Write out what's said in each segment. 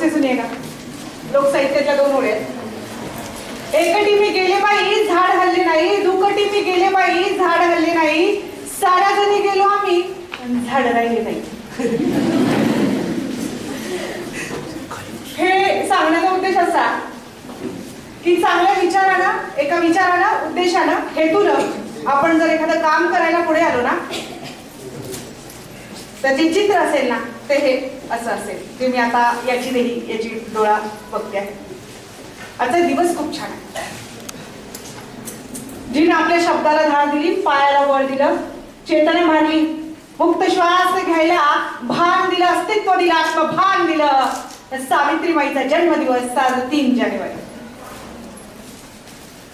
से सुनिएगा. लोकसाहित्याच्या 2 ओळी आहेत. एकटी मी गेले बाई झाड हल्ले नाही, दुकटी मी गेले बाई झाड हल्ले नाही, साऱ्या जणी गेलो आम्ही झाड राहिले नाही. हे सांगण्याचा उद्देश असा की चांगल्या विचारानं, एका विचारानं, उद्देशानं, हेतूनं आपण जर एखादं काम करायला पुढे आलो ना, तर जे चित्र असेल ना ते हे असं असेल. ते मी आता याची डोळा बघते. आजचा दिवस खूप छान आहे. जिने आपल्या शब्दाला धार दिली, पायाला बळ दिलं, चेतना मारली, मुक्त श्वास घ्यायला भान दिलं, अस्तित्व दिलं, आत्मभान दिलं. सावित्रीबाईचा जन्मदिवस आज 3 जानेवारी.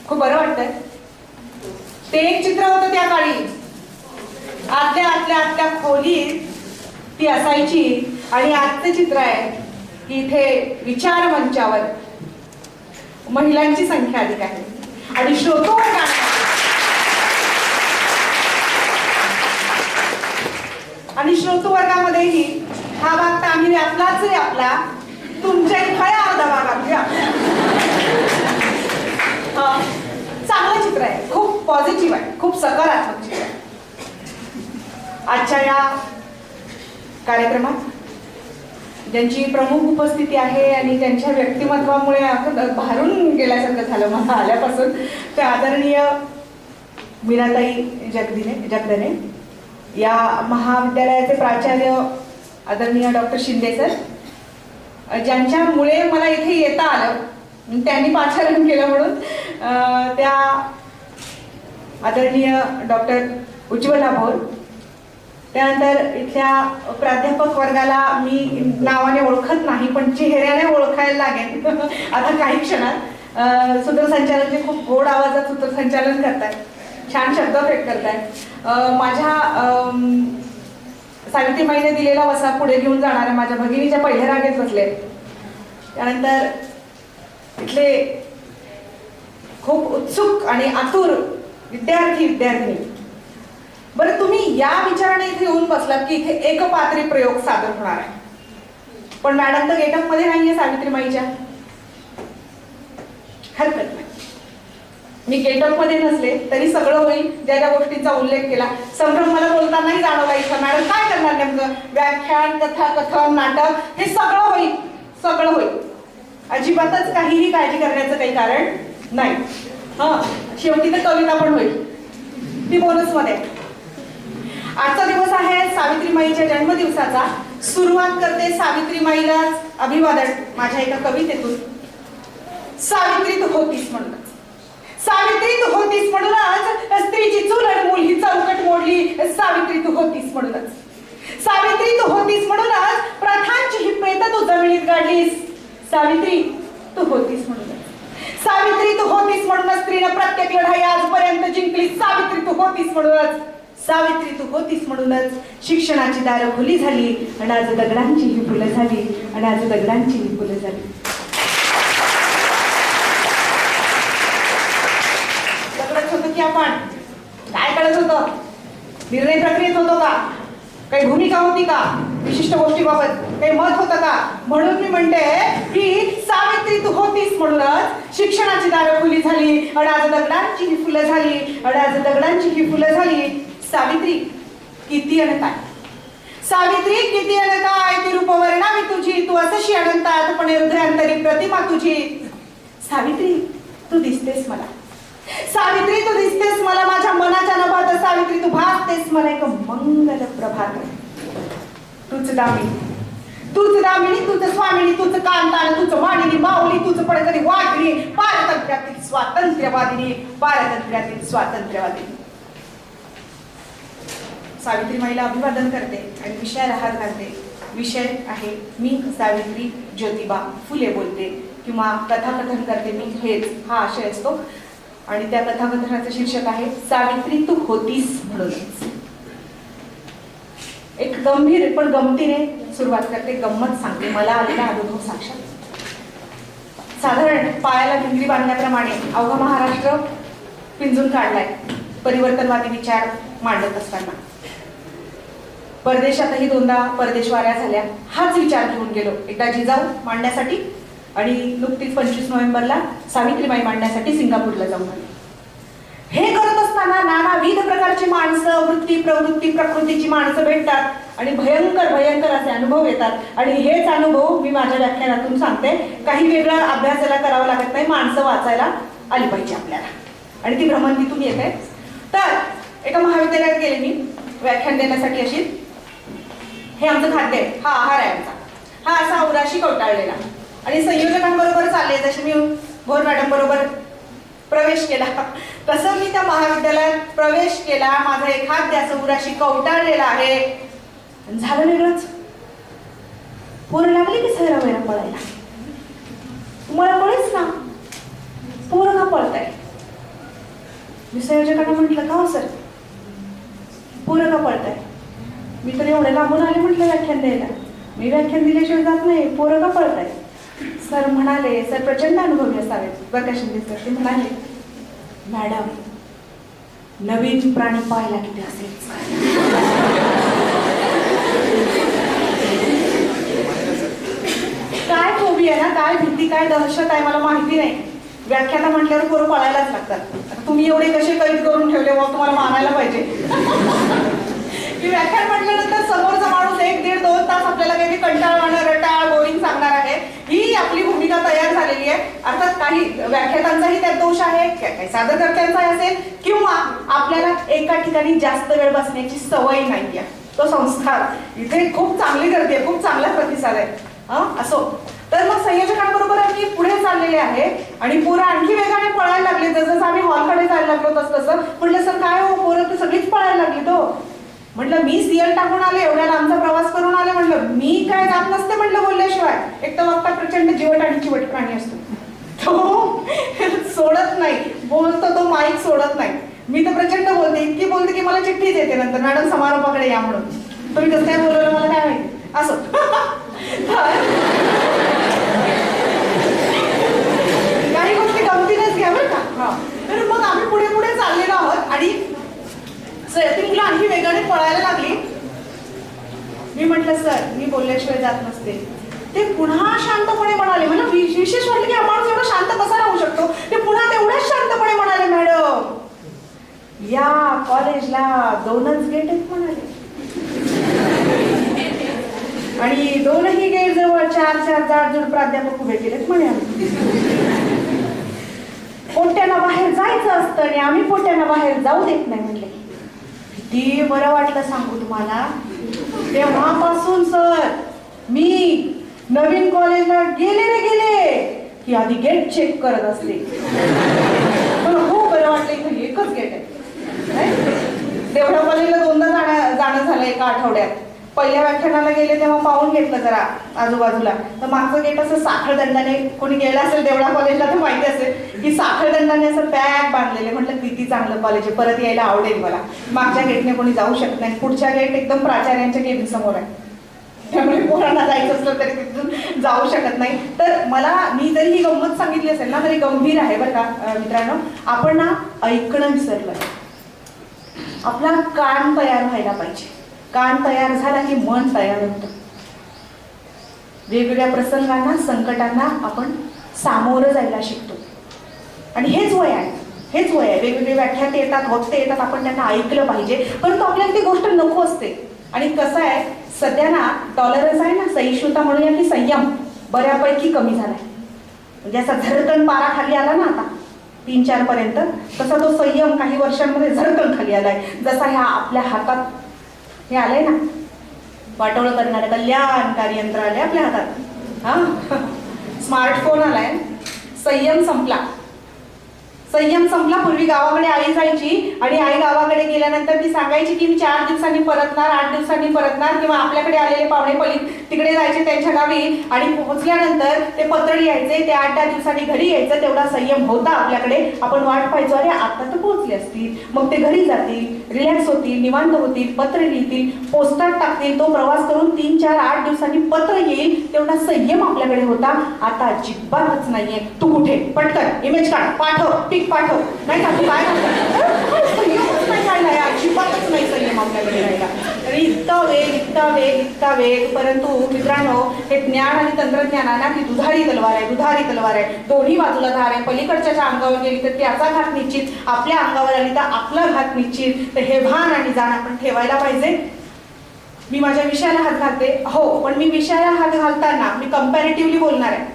खूप बरं वाटतंय. ते एक चित्र होतं त्या काळी. आतल्या खोलीत ती असायची. आणि आजचं चित्र आहे की इथे विचार मंचावर महिलांची संख्या अधिक आहे आणि श्रोतू वर्गामध्येही हा भाग तर आम्ही व्यापलाच आहे आपला. तुमच्या इथे अर्धा भाग आपल्या. चांगलं चित्र आहे, खूप पॉझिटिव्ह आहे, खूप सकारात्मक चित्र आहे. आजच्या या कार्यक्रमात ज्यांची प्रमुख उपस्थिती आहे आणि त्यांच्या व्यक्तिमत्वामुळे भारून गेल्यासारखं झालं मला आल्यापासून, ते आदरणीय मीराताई जगदने, या महाविद्यालयाचे प्राचार्य आदरणीय डॉक्टर शिंदे सर, ज्यांच्यामुळे मला इथे येता आलं, त्यांनी पाचारण केलं म्हणून त्या आदरणीय डॉक्टर उज्ज्वला भोर, त्यानंतर इथल्या प्राध्यापक वर्गाला मी नावाने ओळखत नाही पण चेहऱ्याने ओळखायला लागेल आता काही क्षणात. सूत्रसंचालन जे खूप गोड आवाजात सूत्रसंचालन करतात, छान शब्द भेट करतायत. माझ्या सावित्रीबाईने दिलेला वसा पुढे घेऊन जाणाऱ्या माझ्या भगिनीच्या पहिल्या रांगेत बसले. त्यानंतर इथले खूप उत्सुक आणि आतुर विद्यार्थिनी. बरं, तुम्ही या विचाराने इथे येऊन बसलात की इथे एकपात्री प्रयोग सादर होणार आहे, पण मॅडम तर गेटअप मध्ये नाहीये सावित्रीबाईच्या. हरकत नाही, मी गेटअप मध्ये नसले तरी सगळं होईल. ज्या ज्या गोष्टींचा उल्लेख केला, संभ्रम मला बोलतानाही जाणवला. इथं मॅडम काय करणार नेमकं? व्याख्यान, कथा, कथन, नाटक, हे सगळं होईल, सगळं होईल. अजिबातच काहीही काळजी करण्याचं काही कारण नाही. शेवटी तर कविता पण होईल, ती बोनस मध्ये. आजचा दिवस आहे सावित्रीबाईच्या जन्मदिवसाचा. सुरुवात करते सावित्रीबाईलाच अभिवादन माझ्या एका कवितेतून. सावित्री तू होतीस म्हणूनच, सावित्री तू होतीस म्हणूनच स्त्रीची चूल आणि मूल ही चौकट मोडली. सावित्री तू होतीस म्हणूनच, सावित्री तू होतीस म्हणूनच प्रथांची ही प्रेत तू जमिनीत गाडलीस. सावित्री तू होतीस म्हणूनच, सावित्री तू होतीस म्हणूनच स्त्रीनं प्रत्येक लढाई आजपर्यंत जिंकली. सावित्री तू होतीस म्हणूनच, सावित्री तू होतीस म्हणूनच शिक्षणाची दारं खुली झाली आणि आज दगडांची ही फुलं झाली, आणि आज दगडांची ही फुलं झाली. दगडच होतं की आपण? काय कळत होतं? निर्णय प्रक्रियेत होतो का? काही भूमिका होती का? विशिष्ट गोष्टीबाबत काही मत होतं का? म्हणून मी म्हणते की सावित्री तू होतीस म्हणूनच शिक्षणाची दारं खुली झाली आणि आज दगडांची ही फुलं झाली, आणि आज दगडांची ही फुलं झाली. सावित्री किती अन काय, सावित्री किती अन काय, ती रूपवर्णावी तुझी, तू असशी अनंतात पण हृदयांतरी प्रतिमा तुझी. सावित्री तू दिसतेस मला, सावित्री तू दिसतेस मला माझ्या मनाच्या नभात. सावित्री तू भासतेस मला एक मंगल प्रभात. तूच दामिनी, तूच दामिनी, तूच स्वामिनी, तूच कांतान, तूच मानिनी, माऊली, तूच पडकरी वाघिणी, पारतंत्र्यातील स्वातंत्र्यवादिनी, पारतंत्र्यातील स्वातंत्र्यवादिनी. सावित्रीबाईला अभिवादन करते आणि विषयाला हात घालते. विषय आहे मी सावित्री ज्योतिबा फुले बोलते किंवा कथाकथन करते मी, हेच हा आशय असतो. आणि त्या कथाकथनाचं शीर्षक आहे सावित्री तू होतीस म्हणूनच. एक गंभीर पण गमतीने सुरुवात करते, गंमत सांगते, मला आलेला अनुभव साक्षात. साधारण पायाला भिंगरी बांधण्याप्रमाणे अवघा महाराष्ट्र पिंजून काढलाय परिवर्तनवादी विचार मांडत असताना. परदेशातही 2दा परदेशवाऱ्या झाल्या. हाच विचार घेऊन गेलो. एकदा जिजाऊ मांडण्यासाठी आणि नुकतीच 25 नोव्हेंबरला सावित्रीबाई मांडण्यासाठी सिंगापूरला जाऊन आले. हे करत असताना नानाविध प्रकारची माणसं, वृत्ती, प्रवृत्ती, प्रकृतीची माणसं भेटतात आणि भयंकर भयंकर असे अनुभव येतात. आणि हेच अनुभव मी माझ्या व्याख्यानातून सांगते. काही वेगळा अभ्यास याला करावा लागत नाही, माणसं वाचायला आली पाहिजे आपल्याला, आणि ती भ्रमंतीतून येते. तर एका महाविद्यालयात गेले मी व्याख्यान देण्यासाठी. अशी हे आमचं खाद्य आहे, हा आहार आहे आमचा, हा असा उराशी कवटाळलेला. आणि संयोजकांबरोबर चालले, जसे मी भोर मॅडम बरोबर प्रवेश केला तसं मी त्या महाविद्यालयात प्रवेश केला. माझं एक खाद्य असं उराशी कवटाळलेलं आहे. झालं वेगळंच. पोरं लागली की सैरा वैरा पळायला. तुम्हाला कळेच ना, पोरं का पळताय. मी संयोजकांना म्हटलं, का हो सर पोरं का पळताय. मी तर एवढे लांबून आले म्हटलं व्याख्यान द्यायला, मी व्याख्यान दिल्याशिवाय जात नाही, पोरं का पळताय. सर म्हणाले, सर प्रचंड अनुभवी असावेत बरं का शिंदे सर. ते म्हणाले, मॅडम नवीन प्राणी पाहायला किती असेल. काय फोबी आहे ना, काय भीती, काय दहशत आहे मला माहिती नाही. व्याख्याता म्हटल्यावर पोरं पळायलाच लागतात. तुम्ही एवढे कसे कैद करून ठेवले, मग तुम्हाला मानायला पाहिजे. की व्याख्यान म्हटल्यानंतर समोरचा माणूस 1, 1.5, 2 तास आपल्याला काही कंटाळवाणं, रटाळ, बोरिंग सांगणार आहे. ही आपली भूमिका तयार झालेली आहे. अर्थात काही व्याख्यातांचाही त्यात दोष आहे, काही सादरकर्त्यांचाही असेल, किंवा आपल्याला एका ठिकाणी जास्त वेळ बसण्याची सवय नाहीये. तो संस्कार इथे खूप चांगली गर्दी आहे, खूप चांगला प्रतिसाद आहे. असो, तर मग संयोजकांबरोबर आम्ही पुढे चाललेले आहे आणि पोरं आणखी वेगाने पळायला लागले. जसं आम्ही हॉलकडे जायला लागलो तसं म्हटलं, सर काय हो पोरं तर सगळीच पळायला लागली. तो म्हटलं, मी सीएल टाकून आले, एवढ्या लांबचा प्रवास करून आले. म्हटलं मी काय जात नसते म्हटलं बोलल्याशिवाय. एक तर वक्ता प्रचंड जिवट आणि चिवट प्राणी असतो, तो सोडत नाही, बोलतो तो माईक सोडत नाही. मी तर प्रचंड बोलते, इतकी बोलते की मला चिठ्ठीच येते नंतर, मॅडम समारोपाकडे या म्हणून. तुम्ही कसं काय बोलवलं मला काय माहिती. असं काही गोष्टी गमतीनेच घ्या बरं का. तर मग आम्ही पुढे पुढे चाललेलो आहोत आणि ती मुलं आणखी वेगाने पळायला लागली. मी म्हटलं, सर मी बोलल्याशिवाय जात नसते. ते पुन्हा शांतपणे म्हणाले. मला विशेष वाटलं की हा माणूस एवढा शांत कसा राहू शकतो. ते पुन्हा तेवढ्याच शांतपणे म्हणाले, मॅडम या कॉलेजला 2च गेट आहेत म्हणाले, आणि 2ही गेट जवळ 4 जाडजूड प्राध्यापक उभे केलेत म्हणे. पोट्यांना बाहेर जायचं असतं आणि आम्ही पोट्यांना बाहेर जाऊ देत नाही म्हटले. किती बरं वाटलं सांगू तुम्हाला. तेव्हापासून सर मी नवीन कॉलेजला गेले की आधी गेट चेक करत असते. मला खूप बरं वाटलं, इथे एकच गेट आहे. देवळा कॉलेजला 2दा जाणं झालं एका आठवड्यात. पहिल्या व्याख्यानाला गेले तेव्हा पाहून घेतलं जरा आजूबाजूला, तर मागचं गेट असं साखळदंडाने, कोणी गेला असेल देवळा कॉलेजला तर माहिती असेल की साखळदंडाने असं पॅक बांधलेले. म्हटलं किती चांगलं कॉलेज आहे, परत यायला आवडेल मला. मागच्या गेटने कोणी जाऊ शकत नाही, पुढच्या गेट एकदम प्राचार्यांच्या केबिन समोर आहे, त्यामुळे पोरांना जायचं असलं तरी तिथून जाऊ शकत नाही. तर मी जरी ही गंमत सांगितली असेल ना तरी गंभीर आहे बरं का मित्रांनो. आपण ना ऐकणं विसरलोय. आपला कान तयार व्हायला पाहिजे. कान तयार झाला की मन तयार होतं. वेगवेगळ्या प्रसंगांना, संकटांना आपण सामोरं जायला शिकतो. आणि हेच वय आहे, हेच वय आहे. वेगवेगळे व्याख्यात येतात, वक्ते येतात, आपण त्यांना ऐकलं पाहिजे. परंतु आपल्याला ती गोष्ट नको असते. आणि कसं आहे, सध्या ना टॉलरन्स आहे ना, सहिष्णुता म्हणूया की संयम बऱ्यापैकी कमी झालाय. म्हणजे असा झरकन पारा खाली आला ना आता 3-4 पर्यंत, तसा तो संयम काही वर्षांमध्ये झरकन खाली आलाय. जसा ह्या आपल्या हातात हे आलंय ना, वाटोळं करणारं कल्याणकारी यंत्र आलंय आपल्या हातात. स्मार्टफोन आलाय. संयम संपला. पूर्वी गावाकडे आई जायची आणि आई गावाकडे गेल्यानंतर ती सांगायची की मी 4 दिवसांनी परतणार, 8 दिवसांनी परतणार, किंवा आपल्याकडे आलेले पाहुणे तिकडे जायचे त्यांच्या गावी आणि पोहोचल्यानंतर ते पत्र लिहायचे, ते 8-10 दिवसांनी घरी यायचं. तेवढा संयम होता आपल्याकडे. आपण वाट पाहायचो, अरे आता तर पोहोचले असतील, मग ते घरी जातील, रिलॅक्स होतील, निवांत होतील, पत्र लिहितील, पोस्टात टाकतील, तो प्रवास करून 3-4-8 दिवसांनी पत्र येईल, तेवढा संयम आपल्याकडे होता. आता अजिबातच नाहीये. तू कुठे, पटकन इमेज काढ, पाठव, पिक पाठव, नाही का, काय आहे, अजिबातच नाही संयम आपल्याकडे राहिला. तर इतका वेग. परंतु मित्रांनो, हे ज्ञान आणि तंत्रज्ञानाला ती दुधारी तलवार आहे. दोन्ही बाजूला धार आहे. पलीकडच्या अंगावर गेली तर त्याचा घात निश्चित, आपल्या अंगावर आली तर आपला घात निश्चित. तर हे भान आणि जाण आपण ठेवायला पाहिजे. मी माझ्या विषयाला हात घालते हो, पण मी विषयाला हात घालताना मी कंपॅरेटिव्हली बोलणार आहे.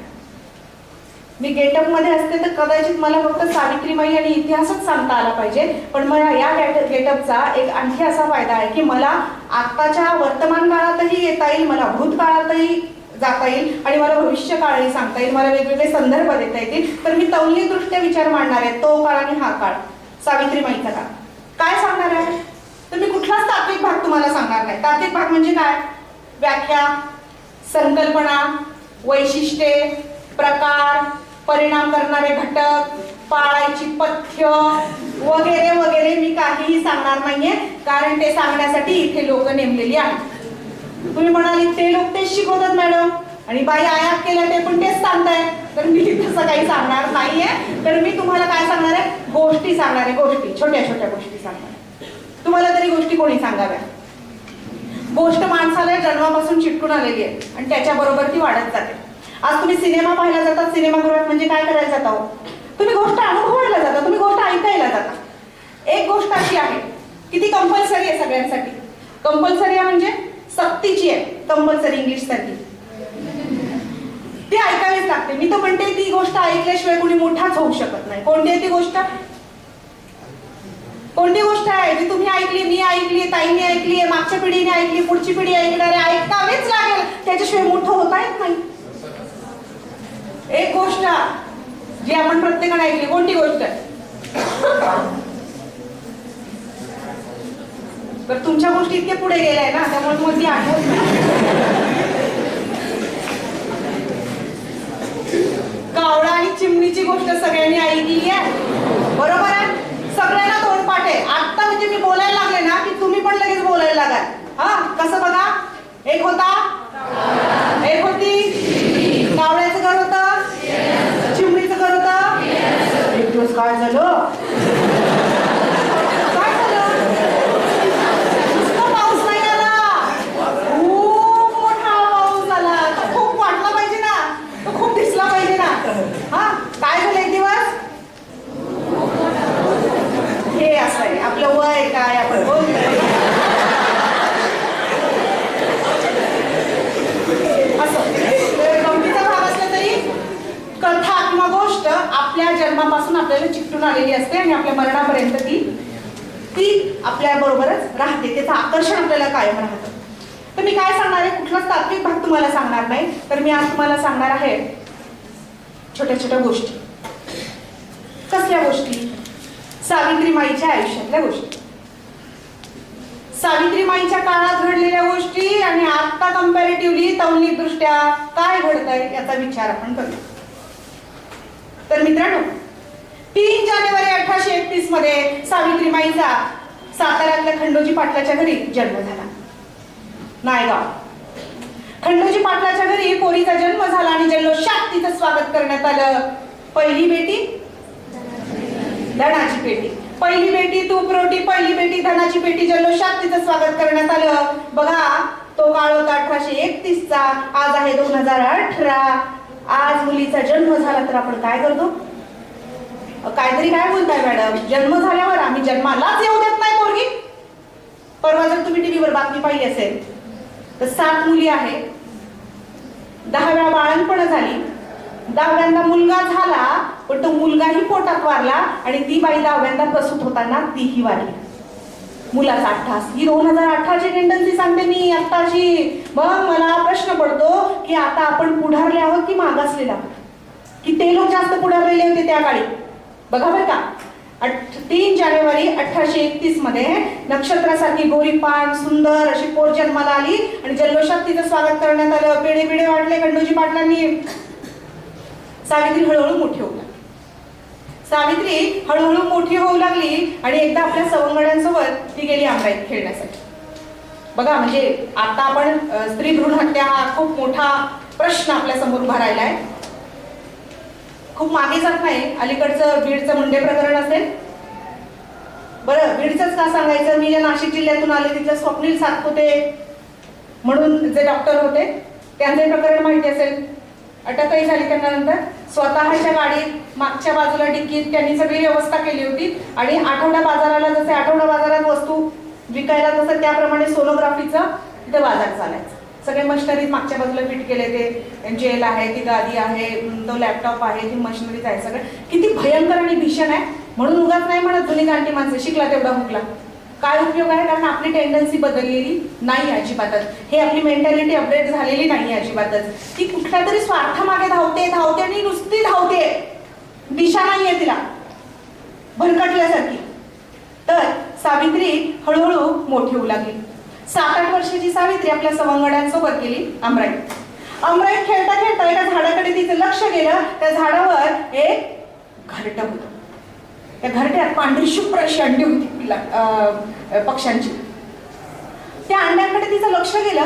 मी गेटअप मध्ये असते तर कदाचित मला फक्त सावित्रीबाई आणि इतिहासच सांगता आला पाहिजे, पण मला या गेटअपचा एक आणखी असा फायदा आहे की मला आत्ताच्या वर्तमान काळातही येता येईल, मला भूतकाळातही जाता येईल आणि मला भविष्य काळही सांगता येईल, मला वेगवेगळे संदर्भ देता येतील. तर मी तौलनिकदृष्ट्या विचार मांडणार आहे, तो काळ आणि हा काळ, सावित्रीबाईचा काळ. काय सांगणार आहे तर मी कुठलाच तात्विक भाग तुम्हाला सांगणार नाही. तात्विक भाग म्हणजे काय? व्याख्या, संकल्पना, वैशिष्ट्ये, प्रकार, परिणाम करणारे घटक, पाळायची पथ्य वगैरे मी काहीही सांगणार नाहीये, कारण ते सांगण्यासाठी इथे लोक नेमलेली आहेत. तुम्ही म्हणाली ते लोक तेच शिकवतात मॅडम आणि बाई आयात केलं ते पण तेच सांगताय, तर मी तसं काही सांगणार नाहीये. तर मी तुम्हाला काय सांगणार आहे? गोष्टी सांगणार आहे, गोष्टी, छोट्या गोष्टी सांगणार. तुम्हाला तरी गोष्टी कोणी सांगाव्या? गोष्ट माणसाला जन्मापासून चिटकून आलेली आहे आणि त्याच्याबरोबर ती वाढत जाते. आज तुम्ही सिनेमा पाहायला जाता, सिनेमागृहात म्हणजे काय करायला जाता हो? तुम्ही गोष्ट अनुभवायला जाता, तुम्ही गोष्ट ऐकायला जाता. एक गोष्ट अशी आहे की ती कंपल्सरी आहे सगळ्यांसाठी. कंपल्सरी आहे म्हणजे सक्तीची आहे, कंपल्सरी इंग्लिश साठी. ती ऐकावीच लागते. मी तर म्हणते ती गोष्ट ऐकल्याशिवाय कोणी मोठाच होऊ शकत नाही. कोणती आहे ती गोष्ट? कोणती गोष्ट आहे जी तुम्ही ऐकली, मी ऐकली, ताईने ऐकली, मागच्या पिढीने ऐकली, पुढची पिढी ऐकणार आहे, ऐकावेच लागेल, त्याच्याशिवाय मोठं होता येत नाही. एक गोष्ट जी आपण प्रत्येकाने ऐकली, कोणती गोष्ट? तर तुमच्या गोष्टी इतके पुढे गेलाय ना, त्यामुळे मग ती आठवत नाही. कावळा आणि चिमणीची गोष्ट सगळ्यांनी ऐकली आहे, बरोबर आहे? सगळ्यांना तोंडपाठ आहे. आता म्हणजे मी बोलायला लागले ना की तुम्ही पण लगेच बोलायला लागाल. हा, कसं बघा? एक होता, एक होती, कावळ्याचं घर होतं, चिमणीचं घर होतं. एक दिवस काय झालं? पाऊस नाही आला, खूप मोठा पाऊस आला. तो खूप वाटला पाहिजे ना, तो खूप दिसला पाहिजे ना. हा, काय झालं एक दिवस? हे असं आहे आपलं वय, काय आपण बोलतोय असं. गमतीचा भाग असला तरी कथा किंवा गोष्ट आपल्या जन्मापासून आपल्याला चिकटून आलेली असते आणि आपल्या मरणापर्यंत ती आपल्या बरोबरच राहते. त्याचं आकर्षण आपल्याला कायम राहतं. तर मी काय सांगणार आहे? कुठलाच तात्विक भाग तुम्हाला सांगणार नाही. तर मी आज तुम्हाला सांगणार आहे छोट्या गोष्टी. कसल्या गोष्टी? सावित्रीमाईच्या आयुष्यातल्या गोष्टी, सावित्रीमाईच्या काळात घडलेल्या गोष्टी आणि आता कंपॅरेटिव्हली तौलनिक दृष्ट्या काय घडतंय याचा विचार आपण करू. तर मित्रांनो, 3 जानेवारी 1831 मध्ये सावित्रीमाईचा साताऱ्यातल्या खंडोजी पाटलाच्या घरी जन्म झाला. नायगाव खंडोजी पाटलाच्या घरी पोरीचा जन्म झाला आणि जल्लोषात तिचं स्वागत करण्यात आलं. पहिली बेटी धनाची पेटी, पहिली बेटी तूप रोटी, पहिली बेटी धनाची पेटी, जल्लोषात तिचं स्वागत करण्यात आलं. बघा, तो काळ होता 1831 चा. आज आहे 2018. आज मुलीचा जन्म झाला तर आपण काय करतो? काहीतरी काय बोलताय मॅडम? जन्म झाल्यावर आम्ही जन्मालाच येऊ देत नाही पोरगी. परवा जर तुम्ही टीव्हीवर बातमी पाहिली असेल तर 7 मुली आहेत, 10 वेळा बाळंतपण झाली, 10व्यांदा मुलगा झाला, पण तो मुलगाही पोटात वारला आणि ती बाई 10व्यांदा प्रसूत होताना तीही वारली. मुलाचा 18. ही 2018ची टेंडन्सी सांगते मी आत्ताची. मग मला प्रश्न पडतो की आता आपण पुढारले आहोत की मागासलेले आहोत? की ते लोक जास्त पुढारलेले होते त्या काळी? बघा बरं का, 3 जानेवारी 1831 मध्ये नक्षत्रासारखी गोरी पान सुंदर अशी पोर जन्माला आली आणि जल्लोषात तिचं स्वागत करण्यात आलं. पेढे वाटले खंडोजी पाटलांनी. सावित्री हळूहळू मोठी होऊ लागली. सावित्री हळूहळू मोठी होऊ लागली आणि एकदा आपल्या सवंगड्यांसोबत ती गेली आमराईत खेळण्यासाठी. बघा, म्हणजे आता आपण स्त्री भ्रूण हत्या हा खूप मोठा प्रश्न आपल्या समोर उभा राहिला आहे. खूप मागे जात नाही. अलीकडचं बीडचं मुंडे प्रकरण असेल बरं, बीडचंच का सांगायचं, मी जे नाशिक जिल्ह्यातून आले तिथले स्वप्नील सातपुते म्हणून जे डॉक्टर होते, त्यांचे प्रकरण माहिती असेल. अटकही झाली त्यांना. नंतर स्वतःच्या गाडीत मागच्या बाजूला डिक्कीत त्यांनी सगळी व्यवस्था केली होती आणि आठवडा बाजाराला जसे आठवडा बाजारात वस्तू विकायला तसं त्याप्रमाणे सोनोग्राफीचा तिथे बाजार चालायचा. सगळे मशिनरीज मागच्या बाजूला फिट केले, ते जेल आहे, ती गादी आहे, तो लॅपटॉप आहे, ती मशिनरीज आहे, सगळं किती भयंकर आणि भीषण आहे. म्हणून उगाच नाही म्हणत जुनी जाणती माणसं शिकला तेवढा हुकला. काय उपयोग आहे, कारण आपली टेंडन्सी बदललेली नाही अजिबातच. हे आपली मेंटॅलिटी अपडेट झालेली नाही अजिबातच. ती कुठल्या तरी स्वार्थामागे धावते धावते आणि नुसती धावते, दिशा नाहीये तिला, भरकटल्यासारखी. तर सावित्री हळूहळू मोठी होऊ लागली. 7-8 वर्षाची सावित्री आपल्या सवंगड्यांसोबत गेली आमराईत. आमराईत खेळता खेळता एका झाडाकडे तिचं लक्ष गेलं. त्या झाडावर एक घरटं होतं. त्या घरट्यात पांढरी शुभ्र अशी अंडी होती पक्ष्यांची. त्या अंड्यांकडे तिचं लक्ष गेलं.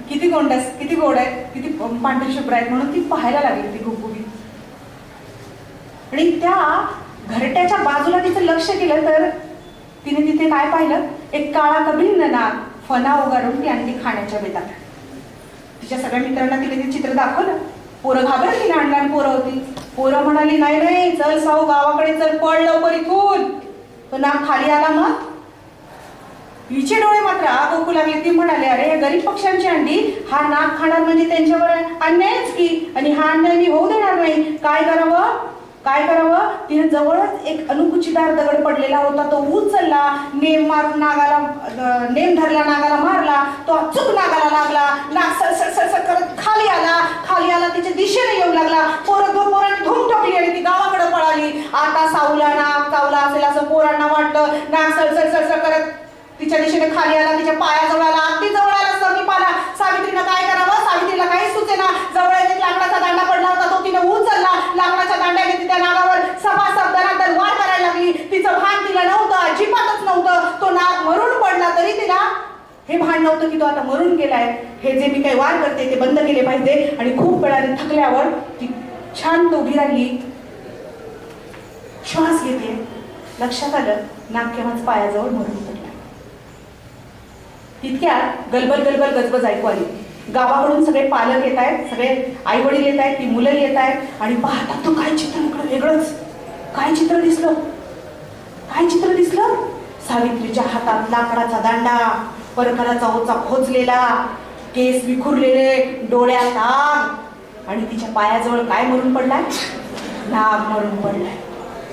किती गोड आहेत, किती पांढरी शुभ्र आहेत म्हणून ती पाहायला लागली ती गुबगुबीत. आणि त्या घरट्याच्या बाजूला तिचं लक्ष गेलं तर तिने तिथे काय पाहिलं, एक काळा कभिन्न नाग फणा उगारून ती अंडी खाण्याच्या बेतात. तिच्या सगळ्या मित्रांना तिने ते चित्र दाखवलं. पोरं घाबरली, लहान लहान पोरं होती. पोरं म्हणाली, नाही नाही चल साऊ गावाकडे चल, पळ लवकर इथून. तो नाग खाली आला. मग हिचे डोळे मात्र आग ओकू लागले. ती म्हणाले, अरे गरीब पक्ष्यांची अंडी हा नाग खाणार म्हणजे त्यांच्यावर अन्यायच की, आणि हा अन्याय मी होऊ देणार नाही. काय करावं काय करावं. तिने जवळच एक अणुकुचीदार दगड पडलेला होता, तो उचलला, नेम मारून नागाला, नेम धरला, नागाला मारला. तो अचूक नागाला लागला. नाग सर करत खाली आला, तिच्या दिशेने येऊ लागला. पोरांनी धूम टाकली आणि ती गावाकडे पळाली. आता सावला नाग चावला असेल असं पोरांना वाटलं. नाग सर करत तिच्या दिशेने खाली आला, तिच्या पायाजवळ आला, अगदी जवळ आला, समीप आला. सावित्रीनं काय करावं, सावित्रीला काही सुचेना. जवळ एक लाकडाचा दांडा पडला होता, तो तिने उचलला. लाकडाच्या दांड्याने ती त्या नागावर सपासप दनादन वार करायला लागली. तिचं भान तिला नव्हतं, अजिबातच नव्हतं. तो नाग मरून पडला तरी तिला हे भान नव्हतं की तो आता मरून गेलाय. हे जे मी काही वार करते ते बंद केले पाहिजे. आणि खूप वेळाने थकल्यावर ती शांत उभी राहिली, श्वास घेते. लक्षात आलं नाग केव्हाच पायाजवळ मरून पडला. तितक्यात गलबल गजबज ऐकू आली. गावाकडून सगळे पालक येत आहेत, सगळे आई वडील येत आहेत, ती मुलं येत आहेत. आणि पाहतात तो काय चित्र वेगळंच. काय चित्र दिसलं. सावित्रीच्या हातात लाकडाचा दांडा, परकराचा ओचा खोचलेला, केस विखुरलेले, डोळ्यात आग. आणि तिच्या पायाजवळ काय मरून पडलाय, नाग मरून पडलाय.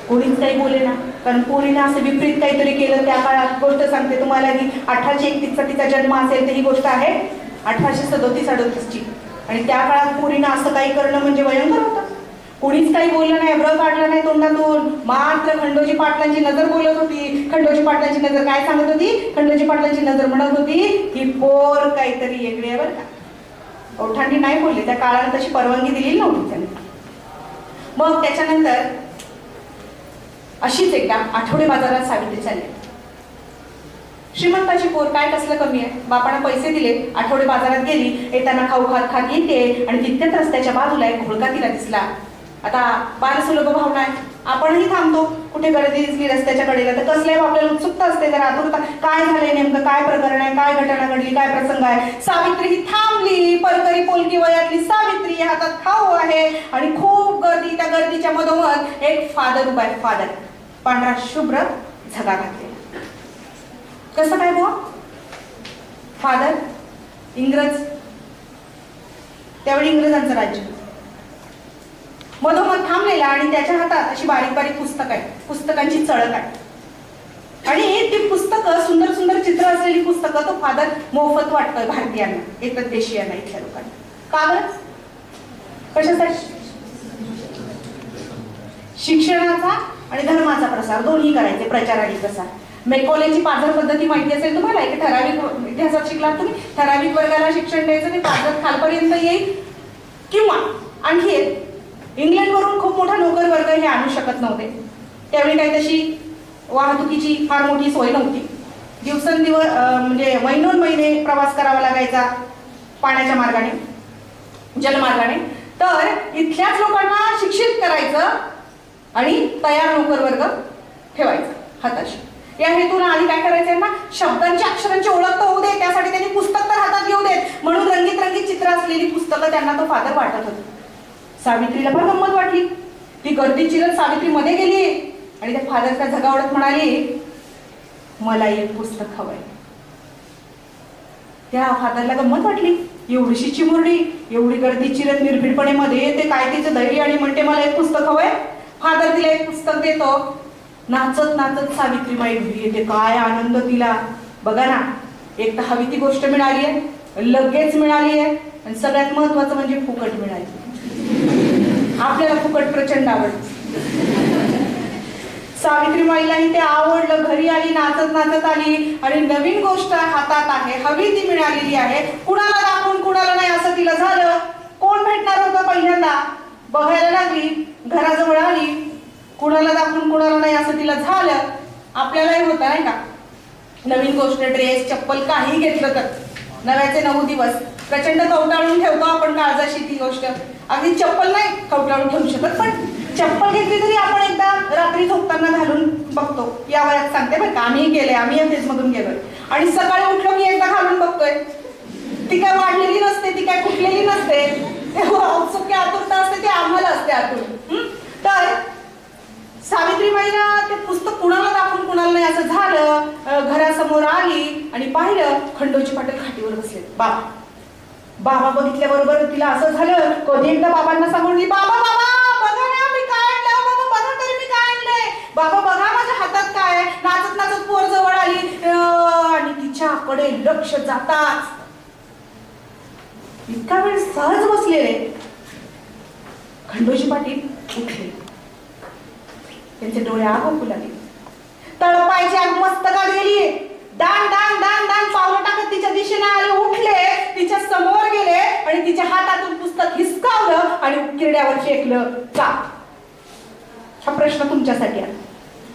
कोणीच काही बोले ना, कारण पोरीने असं विपरीत काहीतरी केलं त्या काळात. गोष्ट सांगते तुम्हाला की 1831चा तिचा जन्म असेल तर ही गोष्ट आहे 1837-38ची. आणि त्या काळात पोरीनं असं काही करणं म्हणजे भयंकर होतं. कोणीच काही बोललं नाही, ब्र काढलं नाही तोंडातून. मात्र खंडोजी पाटलांची नजर बोलत होती. खंडोजी पाटलांची नजर काय सांगत होती, खंडोजी पाटलांची नजर म्हणत होती ही पोर काहीतरी वेगळी आहे बरं का. ओठांनी नाही बोलले, त्या काळाने तशी परवानगी दिली नव्हती त्यांनी. मग त्याच्यानंतर अशीच एकदा आठवडे बाजारात सावित्री चालली. श्रीमंताची पोर काय कसलं कमी आहे. बापानं पैसे दिले, आठवडे बाजारात गेली. येताना खाऊ खात येते आणि तितक्याच रस्त्याच्या बाजूला एक घोळका तिला दिसला. आता बालसुलभ भावना आहे, आपणही थांबतो. कुठे गर्दी दिसली रस्त्याच्या कडेला तर कसल्या आपल्याला उत्सुकता असते, जरा आतुरता. काय झालंय नेमकं, काय प्रकरण आहे, काय घटना घडली, काय प्रसंग आहे. सावित्री ही थांबली. परकरी पोलकी वयातली सावित्री, हातात खाऊ आहे आणि खूप गर्दी. त्या गर्दीच्या मधोमध एक फादर उभा आहे. फादर पांढरा शुभ्र झगा घातलेला. कसं काय बुवा, फादर इंग्रज, त्यावेळी इंग्रजांचं राज्य. मधोमध थांबलेला आणि त्याच्या हातात अशी बारीक बारीक पुस्तक आहे, पुस्तकांची चळक आहे. आणि ती पुस्तकं, सुंदर सुंदर चित्र असलेली पुस्तकं तो फादर मोफत वाटतोय भारतीयांना, एकच देशीयांना, इथल्या लोकांना. का बरं, कशासाठी? शिक्षणाचा आणि धर्माचा प्रसार दोन्ही करायचे, प्रचार आणि प्रसार. मेकॉलेची पाझर पद्धती माहिती असेल तुम्हाला, एक ठराविक इतिहासात शिकलात तुम्ही. ठराविक वर्गाला शिक्षण द्यायचं, ते पाझर खालपर्यंत येईल. किंवा आणखी एक, इंग्लंडवरून खूप मोठा नोकर वर्ग हे आणू शकत नव्हते. त्यावेळी काही तशी वाहतुकीची फार मोठी सोय नव्हती. दिवसेंदिवस म्हणजे महिने प्रवास करावा लागायचा पाण्याच्या मार्गाने, जलमार्गाने. तर इथल्याच लोकांना शिक्षित करायचं आणि तयार नोकर वर्ग ठेवायचा हाताशी. या हेतून आधी काय करायचंय ना, शब्दांची अक्षरांची ओळख तर होऊ दे, त्यासाठी त्यांनी पुस्तक तर हातात घेऊ देत, म्हणून रंगीत रंगीत चित्र असलेली पुस्तकं त्यांना तो फादर वाटत होता. सावित्रीला पण गंमत वाटली. ती गर्दी चिरत सावित्री मध्ये गेली आणि त्या फादरच्या झगावडत म्हणाली, मला एक पुस्तक हवंय. त्या फादरला गंमत वाटली. एवढीशी चिमुरडी एवढी गर्दी चिरत निर्भीडपणे मध्ये येते, काय तिचं धैर्य, आणि म्हणते मला एक पुस्तक हवंय. फादर तिला एक पुस्तक देतो. नाचत नाचत सावित्रीबाई घरी येते. काय आनंद तिला. बघा ना, एक तर हवी ती गोष्ट मिळाली आहे, लगेच मिळाली आहे, आणि सगळ्यात महत्वाचं म्हणजे फुकट मिळाली. आपल्याला फुकट प्रचंड आवडतं. सावित्रीबाईलाही ते आवडलं. घरी आली, नाचत नाचत आली, आणि नवीन गोष्ट हातात आहे, हवी ती मिळालेली आहे. कुणाला दाखवून कुणाला नाही असं तिला झालं. कोण भेटणार होतं पहिल्यांदा, बघायला लागली, घराजवळ आली, कुणाला दाखवून कुणाला नाही असं तिला झालं. आपल्यालाही होतं नाही का, नवीन गोष्ट, ड्रेस, चप्पल, काही घेतलं तर नव्याचे 9 दिवस प्रचंड कवटाळून ठेवतो आपण काळजाशी ती गोष्ट. अगदी चप्पल नाही कवटाळून ठेवू शकत, पण चप्पल घेतली तरी आपण एकदा रात्री झोपताना घालून बघतो. या वयात सांगते बरं का, आम्ही गेले, आम्ही या फेजमधून गेलोय, आणि सकाळी उठलो की एकदा घालून बघतोय. ती काय वाढलेली नसते, ती काय फुटलेली नसते, उत्सुकी आतुरता असते, ती आम्हाला असते आतून. तर सावित्रीबाईला ते पुस्तक कुणाला दाखवून कुणाला नाही असं झालं. घरासमोर आली आणि पाहिलं, खंडोजी पाटील खाटीवर बसले. बाबा बघितल्याबरोबर तिला असं झालं, कधी एकदा बाबांना सांगून, बाबा बाबा बघा ना मी काय आणलं, बाबा बघा तरी मी काय आणलंय, बाबा बघा माझ्या हातात काय. नाचत नाचत पोर जवळ आली आणि तिच्याकडे लक्ष जाताच इतका वेळ सहज बसलेले खंडोजी पाटील उठले. त्यांचे डोळे आग ओकू लागले. तळपायची आग मस्तकात गेली. दान दान दान दान पावलं टाकत तिच्या दिशेने आले, उठले, तिच्या समोर गेले आणि तिच्या हातातून पुस्तक हिसकावलं आणि किरड्यावर फेकलं. का? हा प्रश्न तुमच्यासाठी आहे.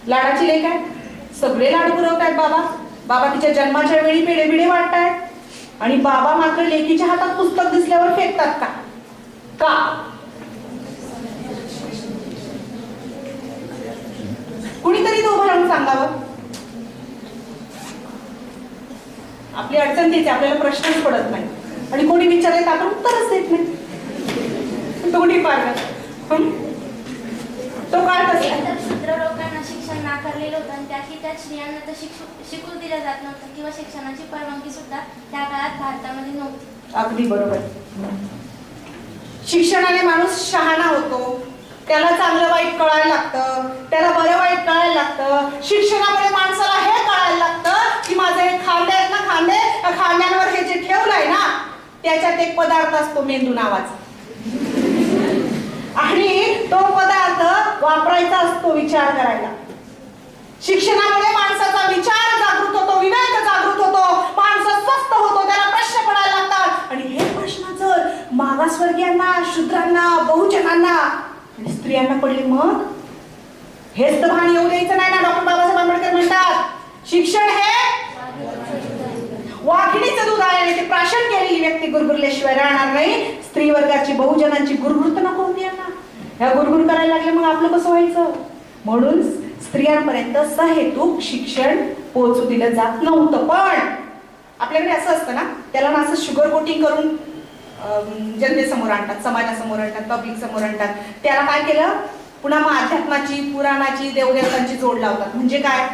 लाडाची लेक आहे, सगळे लाड पुरवतायत बाबा. बाबा तिच्या जन्माच्या वेळी पेढे बिडे वाटतायत, आणि बाबा मात्र लेकीच्या हातात पुस्तक दिसल्यावर फेकतात का? का? कुणीतरी तो उभं राहून सांगावं. आपली अडचण तीच, आपल्याला प्रश्नच पडत नाही, आणि कोणी विचारले तर आपण उत्तरच देत नाही. दोन्ही पार्ट तो काळ कसा. शूद्र लोकांना शिक्षण नाकारलेलं होतं, आणि त्यात स्त्रियांना तर शिकू दिलं जात नव्हतं, किंवा शिक्षणाची परवानगी सुद्धा त्या काळात भारतामध्ये नव्हती. अगदी बरोबर. शिक्षणाने माणूस शहाणा होतो, त्याला चांगलं वाईट कळायला लागतं, त्याला बरं वाईट कळायला लागतं. शिक्षणामुळे माणसाला हे कळायला लागतं की माझे हे खांदे आहेत ना, खांद्यांवर हे जे ठेवलंय ना, त्याच्यात एक पदार्थ असतो मेंदू नावाचा, आणि तो पदार्थ वापरायचा असतो विचार करायला. शिक्षणामुळे माणसाचा विचार जागृत होतो, विवेक जागृत होतो, माणूस स्वस्थ होतो, त्याला प्रश्न पडायला लागतात. आणि हे प्रश्न जर मागासवर्गीयांना, शूद्रांना, बहुजनांना आणि स्त्रियांना पडले, मग हेच तर भान येऊ द्यायचं नाही ना. डॉक्टर बाबासाहेब आंबेडकर म्हणतात, शिक्षण हे वाघिणीचं दूध आहे, आणि ते प्राशन केलेली व्यक्ती गुरगुरल्याशिवाय राहणार नाही. स्त्री वर्गाची, बहुजनांची गुरगुर तर नको होती यांना. ह्या गुरगुर करायला लागले, मग आपलं कसं व्हायचं. म्हणून स्त्रियांपर्यंत सहेतुक शिक्षण पोहोचू दिलं जात नव्हतं. पण आपल्याकडे असं असतं ना, त्याला ना असं शुगर कोटिंग करून जनतेसमोर आणतात, समाजासमोर आणतात, पब्लिक समोर आणतात. त्याला काय केलं, पुन्हा मग अध्यात्माची, पुराणाची, देवदेवतांची जोड लावतात. म्हणजे काय,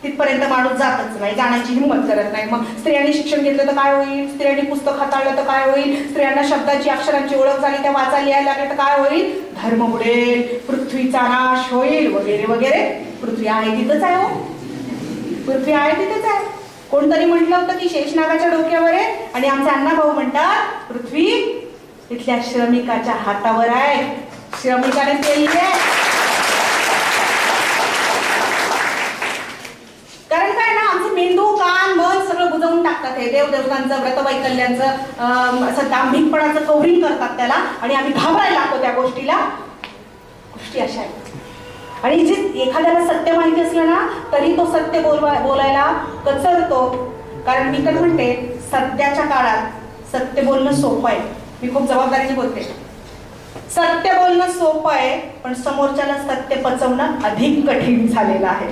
तिथपर्यंत माणूस जातच नाही, जाण्याची हिंमत करत नाही. मग स्त्रियांनी शिक्षण घेतलं तर काय होईल, स्त्रियांनी पुस्तक हाताळलं तर काय होईल, स्त्रियांना शब्दाची, अक्षरांची ओळख झाली, त्या वाचा लिहायला लागल्या तर काय होईल, धर्म बुडेल, पृथ्वीचा नाश होईल, वगैरे वगैरे. पृथ्वी आहे तिथंच आहे हो, पृथ्वी आहे तिथेच आहे. कोणतरी म्हटलं होतं की शेषनागाच्या डोक्यावर आहे, आणि आमचे अण्णाभाऊ म्हणतात पृथ्वी इथल्या श्रमिकाच्या हातावर आहे, श्रमिकाने केली आहे. कारण काय ना, आमचे मेंदू, कान, मन सगळं बुजवून टाकतात. हे देवदेवतांचं, व्रतवैकल्यांचं, असं दांभिकपणाचं कव्हरिंग करतात त्याला, आणि आम्ही घाबरायला लागतो त्या गोष्टीला. गोष्टी अशा आहेत. आणि जे एखाद्याला सत्य माहिती असलं ना, तरी तो सत्य बोलायला कचरतो. कारण मी तर म्हणते, सध्याच्या काळात सत्य बोलणं सोपं आहे. मी खूप जबाबदारीने बोलते. सत्य बोलणं सोपं आहे, पण समोरच्याला सत्य पचवणं अधिक कठीण झालेलं आहे.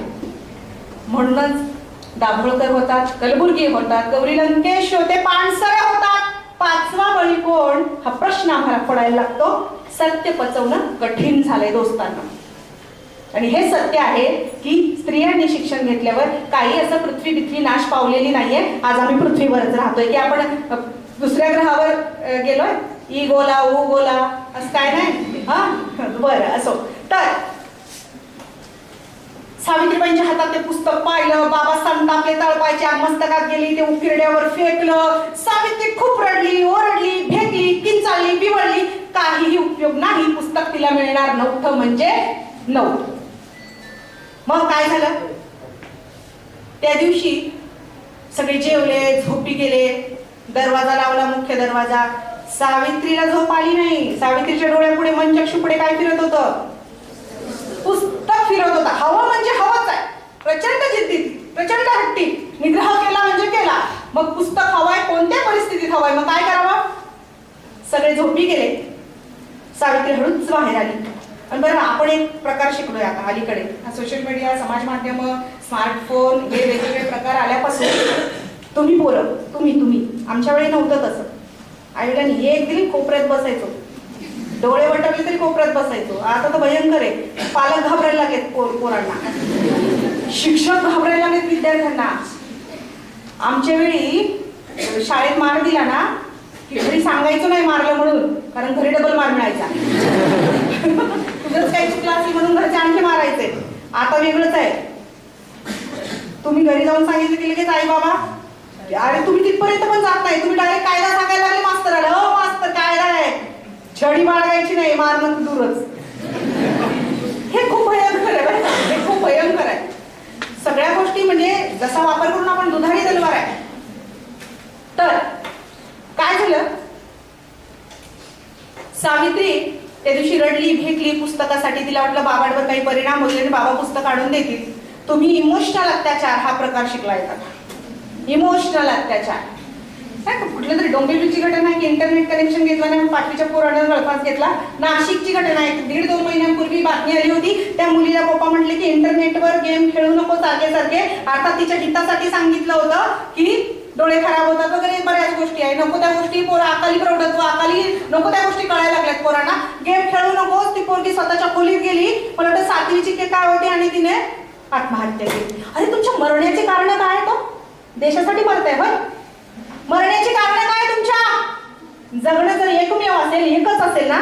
म्हणूनच दाभोळकर होतात, कलबुर्गी होतात, गौरी लंकेश होते, पानसरे होतात. 5वा बळी कोण हा प्रश्न आम्हाला पडायला लागतो. सत्य पचवणं कठीण झालंय दोस्तांना. आणि हे सत्य आहे की स्त्रियांनी शिक्षण घेतल्यावर काही असं पृथ्वी नाश पावलेली नाहीये. आज आम्ही पृथ्वीवरच राहतोय की आपण दुसऱ्या ग्रहावर गेलोय. ई गोला ऊ गोला असं काय नाही. हा बरं असो. तर सावित्रीबाईंच्या हातात ते पुस्तक पाहिलं. बाबा संतापले, तळपायच्या मस्तकात गेली, ते उकिरड्यावर फेकलं. सावित्री खूप रडली, ओरडली, भेकली, किंचाळली, बिवळली. काहीही उपयोग नाही. पुस्तक तिला मिळणार नव्हतं म्हणजे नव्हतं. मग काय झालं? त्या दिवशी सगळे जेवले, झोपी गेले. दरवाजा लावला, मुख्य दरवाजा. सावित्रीला झोप आली नाही. सावित्रीच्या डोळ्यापुढे मनचक्षुपुढे काय फिरत होतं? पुस्तक फिरत होता. हवं म्हणजे हवंच आहे. प्रचंड जिद्दी, प्रचंड हट्टी. निग्रह केला म्हणजे केला. मग पुस्तक हवंय, कोणत्या परिस्थितीत हवंय, मग काय करावं? सगळे झोपी गेले. सावित्री हळूच बाहेर आली. आणि बरं, आपण एक प्रकार शिकलोय आता अलीकडे. सोशल मीडिया, समाज माध्यम, स्मार्टफोन हे वेगवेगळे प्रकार आल्यापासून तुम्ही पोरं, तुम्ही आमच्या वेळी नव्हतं तसं. आईवडिलांनी हे एक दिली, कोपऱ्यात बसायचो. डोळे वटवले तरी कोपऱ्यात बसायचो. आता तर भयंकर आहे. पालक घाबरायला लागलेत पोरांना, शिक्षक घाबरायला लागलेत विद्यार्थ्यांना. आमच्या वेळी शाळेत मार दिला ना की घरी सांगायचं नाही मारलं म्हणून, कारण घरी डबल मार मिळायचा. तुझंच काही चुकलं असेल म्हणून घरचे आणखी मारायचे. आता वेगळंच आहे. तुम्ही घरी जाऊन सांगितलं की लगेच आई बाबा, अरे तुम्ही तिथपर्यंत पण जात नाही, तुम्ही डायरेक्ट कायदा सांगायला लागले मास्तराला. हो मास्तर कायदा आहे, छडी बाळगायची नाही, मारणं दूरच. हे खूप भयंकर आहे. हे खूप भयंकर आहे. सगळ्या गोष्टी म्हणजे जसा वापर करून आपण दुधारी तलवार आहे. तर काय झालं? सावित्री त्या दिवशी रडली, भेकली पुस्तकासाठी. तिला वाटलं बाबांवर काही परिणाम होईल आणि बाबा पुस्तक काढून देतील. तुम्ही इमोशनल अत्याचार हा प्रकार शिकला येतात. इमोशनल अत्याचार कुठल्या तरी डोंबिवलीची घटना आहे की इंटरनेट कनेक्शन घेतलं नाही, 5वीच्या पोरानं गळफास घेतला. नाशिकची घटना आहे. 1.5-2 महिन्यांपूर्वी बातमी आली होती. त्या मुलीला पप्पा म्हटले की इंटरनेटवर गेम खेळू नको सारखे. अर्थात तिच्या हितासाठी सांगितलं होतं की डोळे खराब होतात वगैरे बऱ्याच गोष्टी आहे. नको त्या गोष्टी पोरं अकाली प्रौढत्व, अकाली नको त्या गोष्टी कळायला लागल्यात पोरांना. गेम खेळू नको. ती पोरगी स्वतःच्या खोलीत गेली. मला वाटतं 7वीची की काय होती आणि तिने आत्महत्या केली. अरे तुमच्या मरण्याची कारण काय आहे? तो देशासाठी मरताय होय. मरण्याची कारण काय तुमच्या? जगणं जर एकमेव असेल, एकच असेल ना,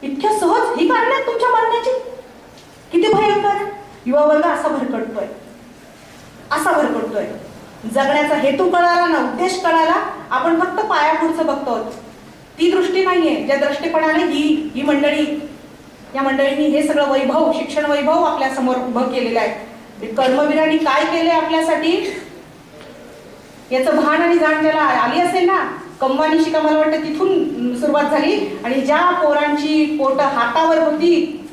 इतक्या सहज ही कारण आहेत तुमच्या मरण्याची. किती भयंकर. युवा वर्ग असा भरकटतोय. जगण्याचा हेतू कळाला ना, उद्देश कळाला, आपण फक्त पायापुढचं बघतो. ती दृष्टी नाहीये. ज्या दृष्टीपणाने ही मंडळी, या मंडळींनी हे सगळं वैभव, शिक्षण वैभव आपल्या समोर उभं केलेलं आहे. कर्मवीरांनी काय केलंय आपल्यासाठी याचं भान आणि जाण ज्याला आली असेल ना, कमवानी शिका मला वाटतं तिथून सुरुवात झाली. आणि ज्या पोरांची पोट हातावर होती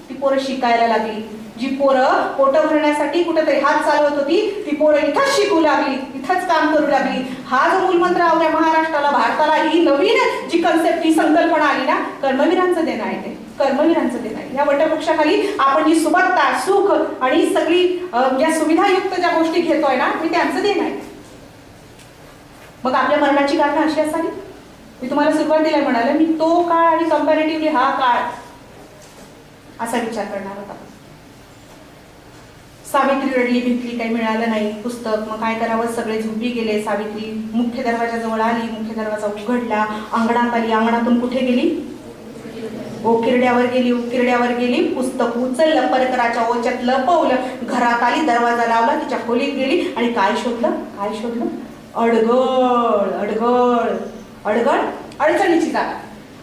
ती पोरं शिकायला लागली. जी पोरं पोट भरण्यासाठी कुठेतरी हात चालवत होती ती पोरं इथंच शिकू लागली, इथंच काम करू लागली. हा जो मूलमंत्र आपल्या महाराष्ट्राला, भारताला ही नवीन जी कन्सेप्ट, ही संकल्पना आली ना, कर्मवीरांचं देणं आहे. ते कर्मवीरांचं देणं आहे. या वटवृक्षाखाली आपण जी सुबत्ता, सुख आणि सगळी ज्या सुविधायुक्त ज्या गोष्टी घेतोय ना, मी त्यांचं देणं आहे. मग आपल्या मरणाची कारणं अशी असावी. मी तुम्हाला सुरुवातीला म्हणाले, मी तो काळ आणि कंपॅरेटिव्हली हा काळ असा विचार करणार होता. सावित्री रडली, भिकली, काही मिळालं नाही पुस्तक. मग काय करावं? सगळे झोपी गेले. सावित्री मुख्य दरवाजाजवळ आली. मुख्य दरवाजा उघडला. अंगणात आली. अंगणातून कुठे गेली? उकिरड्यावर गेली. पुस्तक उचललं, परकराच्या ओच्यात लपवलं. घरात आली, दरवाजा लावला, तिच्या खोलीत गेली आणि काय शोधलं? अडगळ अडचणीची जागा.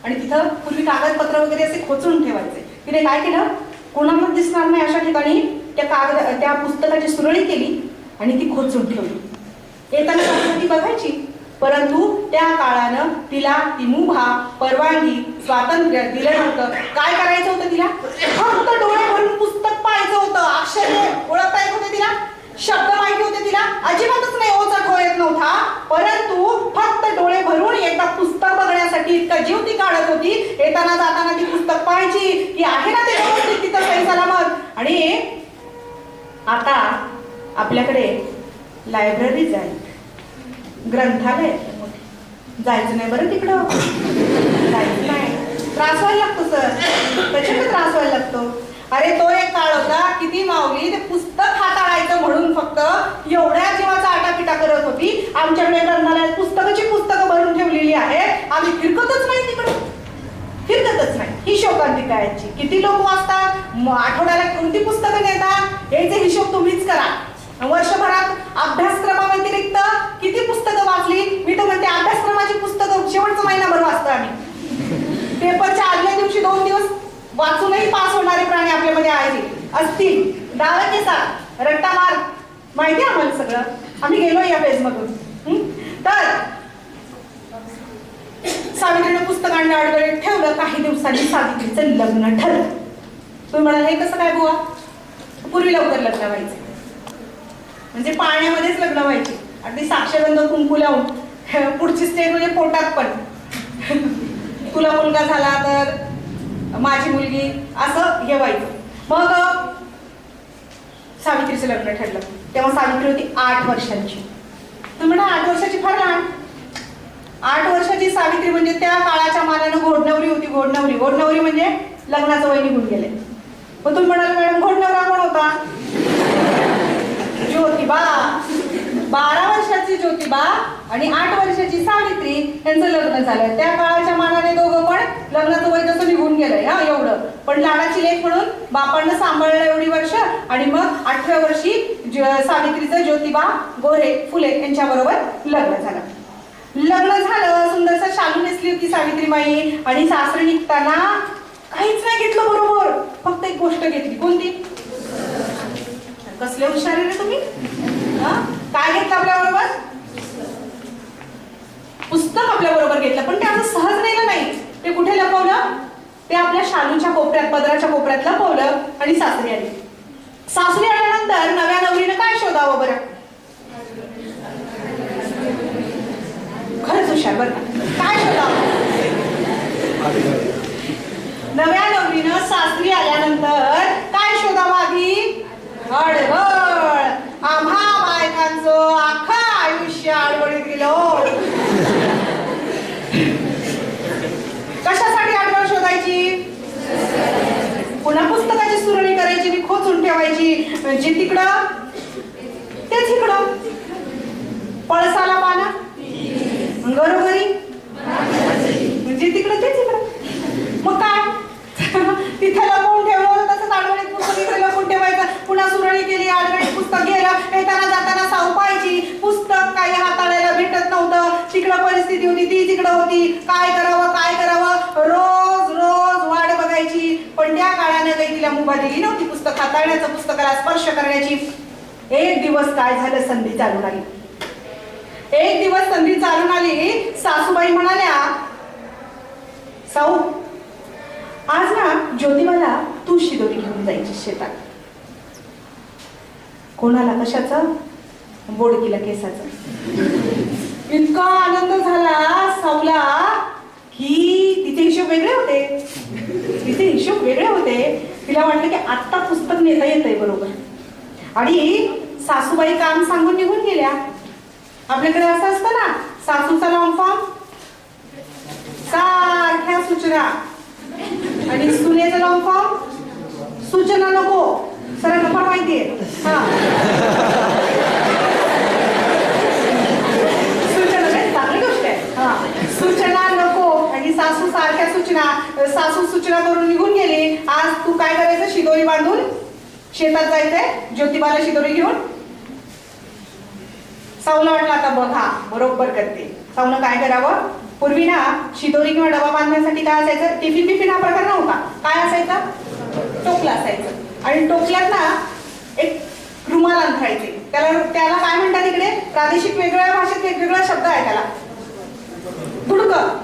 आणि तिथं पूर्वी कागदपत्र वगैरे असे खोचून ठेवायचे. तिने काय केलं? कोणालाच दिसणार नाही अशा ठिकाणी त्या पुस्तकाची सुरळी केली आणि ती खोचून ठेवली. येताना ती बघायची, परंतु त्या काळानं तिला ती मुभा, परवानगी, स्वातंत्र्य दिलं नव्हतं. काय करायचं होतं तिला? फक्त डोळे भरून पुस्तक पाहायचं होतं. अक्षर ओळखता येत होते तिला, शब्द माहिती होते तिला, अजिबातच नाही ओचा ठो येत नव्हता. परंतु फक्त डोळे भरून एकदा पुस्तक बघण्यासाठी इतका जीव ती काढत होती. येताना जाताना ती पुस्तक पाहायची की आहे ना ते व्यवस्थित तिथं काही सलामत. आणि आता आपल्याकडे लायब्ररीज आहेत, ग्रंथालय आहेत मोठे. जायचं नाही बरं तिकडं, जायचं नाही. त्रास व्हायला लागतो सर, त्याच्याने त्रास व्हायला लागतो. अरे तो एक काळ होता, किती माऊली ते पुस्तक हाताळायचं म्हणून फक्त एवढ्या जीवाचा आटापिटा करत होती. आमच्याकडे ग्रंथालयात पुस्तकं भरून ठेवलेली आहेत, आम्ही फिरकतच नाही तिकडं, फिरकतच नाही. ही शोकांतिका याची. किती लोक वाचतात, आठवड्याला कोणती पुस्तकं नेतात, याचे हिशोब तुम्हीच करा. वर्षभरात अभ्यासक्रमाव्यतिरिक्त किती पुस्तकं वाचली? मी तर म्हणते अभ्यासक्रमाची पुस्तकं शेवटचा महिनाभर वाचतो आम्ही. पेपरच्या आदल्या दिवशी 2 दिवस वाचूनही पास होणारे प्राणी आपल्यामध्ये आहेत असतील. डाव्या केसात रट्टा मार, माहिती आम्हाला सगळं, आम्ही गेलो या पेज मधून. तर सावित्रीने पुस्तक आणलं, अडगळीत ठेवलं. काही दिवसांनी सावित्रीचं लग्न ठरलं. तुम्ही म्हणाल हे कसं काय बुवा? पूर्वी लवकर लग्न व्हायचं, म्हणजे पाण्यामध्येच लग्न व्हायचे, अगदी साक्षगंध कुंकू लावून. पुढची स्टेज म्हणजे पोटात पण तुला मुलगा झाला तर माझी मुलगी, असं हे व्हायचं. मग सावित्रीचं लग्न ठरलं. तेव्हा सावित्री होती 8 वर्षांची. तुम्ही म्हणा 8 वर्षाची फार लहान. 8 वर्षाची सावित्री म्हणजे त्या काळाच्या मानानं घोडनवरी होती. घोडनवरी म्हणजे लग्नाचं वय निघून गेले. मग तुम्ही म्हणाल मॅडम घोडनवरा कोण होता? ज्योतिबा. 12 वर्षाची ज्योतिबा आणि 8 वर्षाची सावित्री यांचं लग्न झालं. त्या काळाच्या मानाने दोघं पण लग्नाचं वय तसं निघून गेलंय हा एवढं. पण लाडाची लेक म्हणून बापांना सांभाळलं एवढी वर्ष. आणि मग 8व्या वर्षी सावित्रीचं ज्योतिबा गोरे फुले यांच्याबरोबर लग्न झालं. सुंदरसा शालू नेसली होती सावित्रीबाई. आणि सासरी निघताना काहीच नाही घेतलं बरोबर, फक्त एक गोष्ट घेतली. कोणती? कसले हुशार रे तुम्ही. काय घेतलं आपल्या बरोबर? पुस्तक आपल्या बरोबर घेतलं. पण ते असं सहज नेलं नाही. ते कुठे लपवलं? ते आपल्या शालूच्या कोपऱ्यात, पदराच्या कोपऱ्यात लपवलं आणि सासरी आली. सासरी आल्यानंतर नव्या नवरीनं काय शोधावं बरं? खरंच हुशार बरं का. काय शोधावं? नव्या नवरीनं सासरी आल्यानंतर काय शोधावं आधी? अडगळ. आम्हा बायकांचं अख्खं आयुष्य अडगळीत गेलं. कशासाठी अडगळ शोधायची? पुन्हा पुस्तकाची सुरणी करायची आणि खोचून ठेवायची. जे तिकडं तेच इकडं. पळसाला पाना घरोघरी, म्हणजे तिकडं तेच इकडं. मग काय तिथे लपवून ठेवलं होतं तसंच आडगळीत पुस्तक इकडे लपवून ठेवायचं. पुन्हा सुरळी केली, आडगळीत पुस्तक गेलं. येताना जाताना साऊ पाहायची. पुस्तक काही हाताळायला भेटत नव्हतं. तिकडं परिस्थिती होती ती तिकडं होती. काय करावं रोज वाट बघायची. पण त्या काळानं काही तिला मुभा दिली नव्हती पुस्तक हाताळण्याचं, पुस्तकाला स्पर्श करण्याची. एक दिवस काय झालं, संधी चालून आली. सासूबाई म्हणाल्या, साऊ आज ना ज्योतिबाला तू शिदोरी घेऊन जायची शेतात. कोणाला? कशाचं? बोडकीला केसाचं. इतका आनंद झाला साऊला की तिचे हिशोब वेगळे होते. तिला वाटलं की आत्ता पुस्तक नेता येतंय बरोबर. आणि सासूबाई काम सांगून निघून गेल्या. आपल्याकडे असं असतं ना, सासूचा लॉंग फॉर्म, सारख्या सूचना, आणि सुनेचा लॉंग फॉर्म, सूचना नको. सरांना पण माहितीये. सूचना चांगली गोष्ट आहे. सूचना नको. आणि सासू सारख्या सूचना. सासू सूचना करून निघून गेली. आज तू काय करायचं? शिदोरी बांधून शेतात जायचंय ज्योतिबाला शिदोरी घेऊन. साऊला वाटलं आता बघा बरोबर करते. साऊनं काय करावं? पूर्वी ना शिदोरी किंवा डबा बांधण्यासाठी काय असायचं? टिफिन हा प्रकार नव्हता. काय असायचा? टोपला असायचं. आणि टोपल्यात ना एक रुमाल अंथरायचे. त्याला काय म्हणतात इकडे? प्रादेशिक वेगळ्या भाषेत वेगवेगळा शब्द आहे त्याला. धुडकं.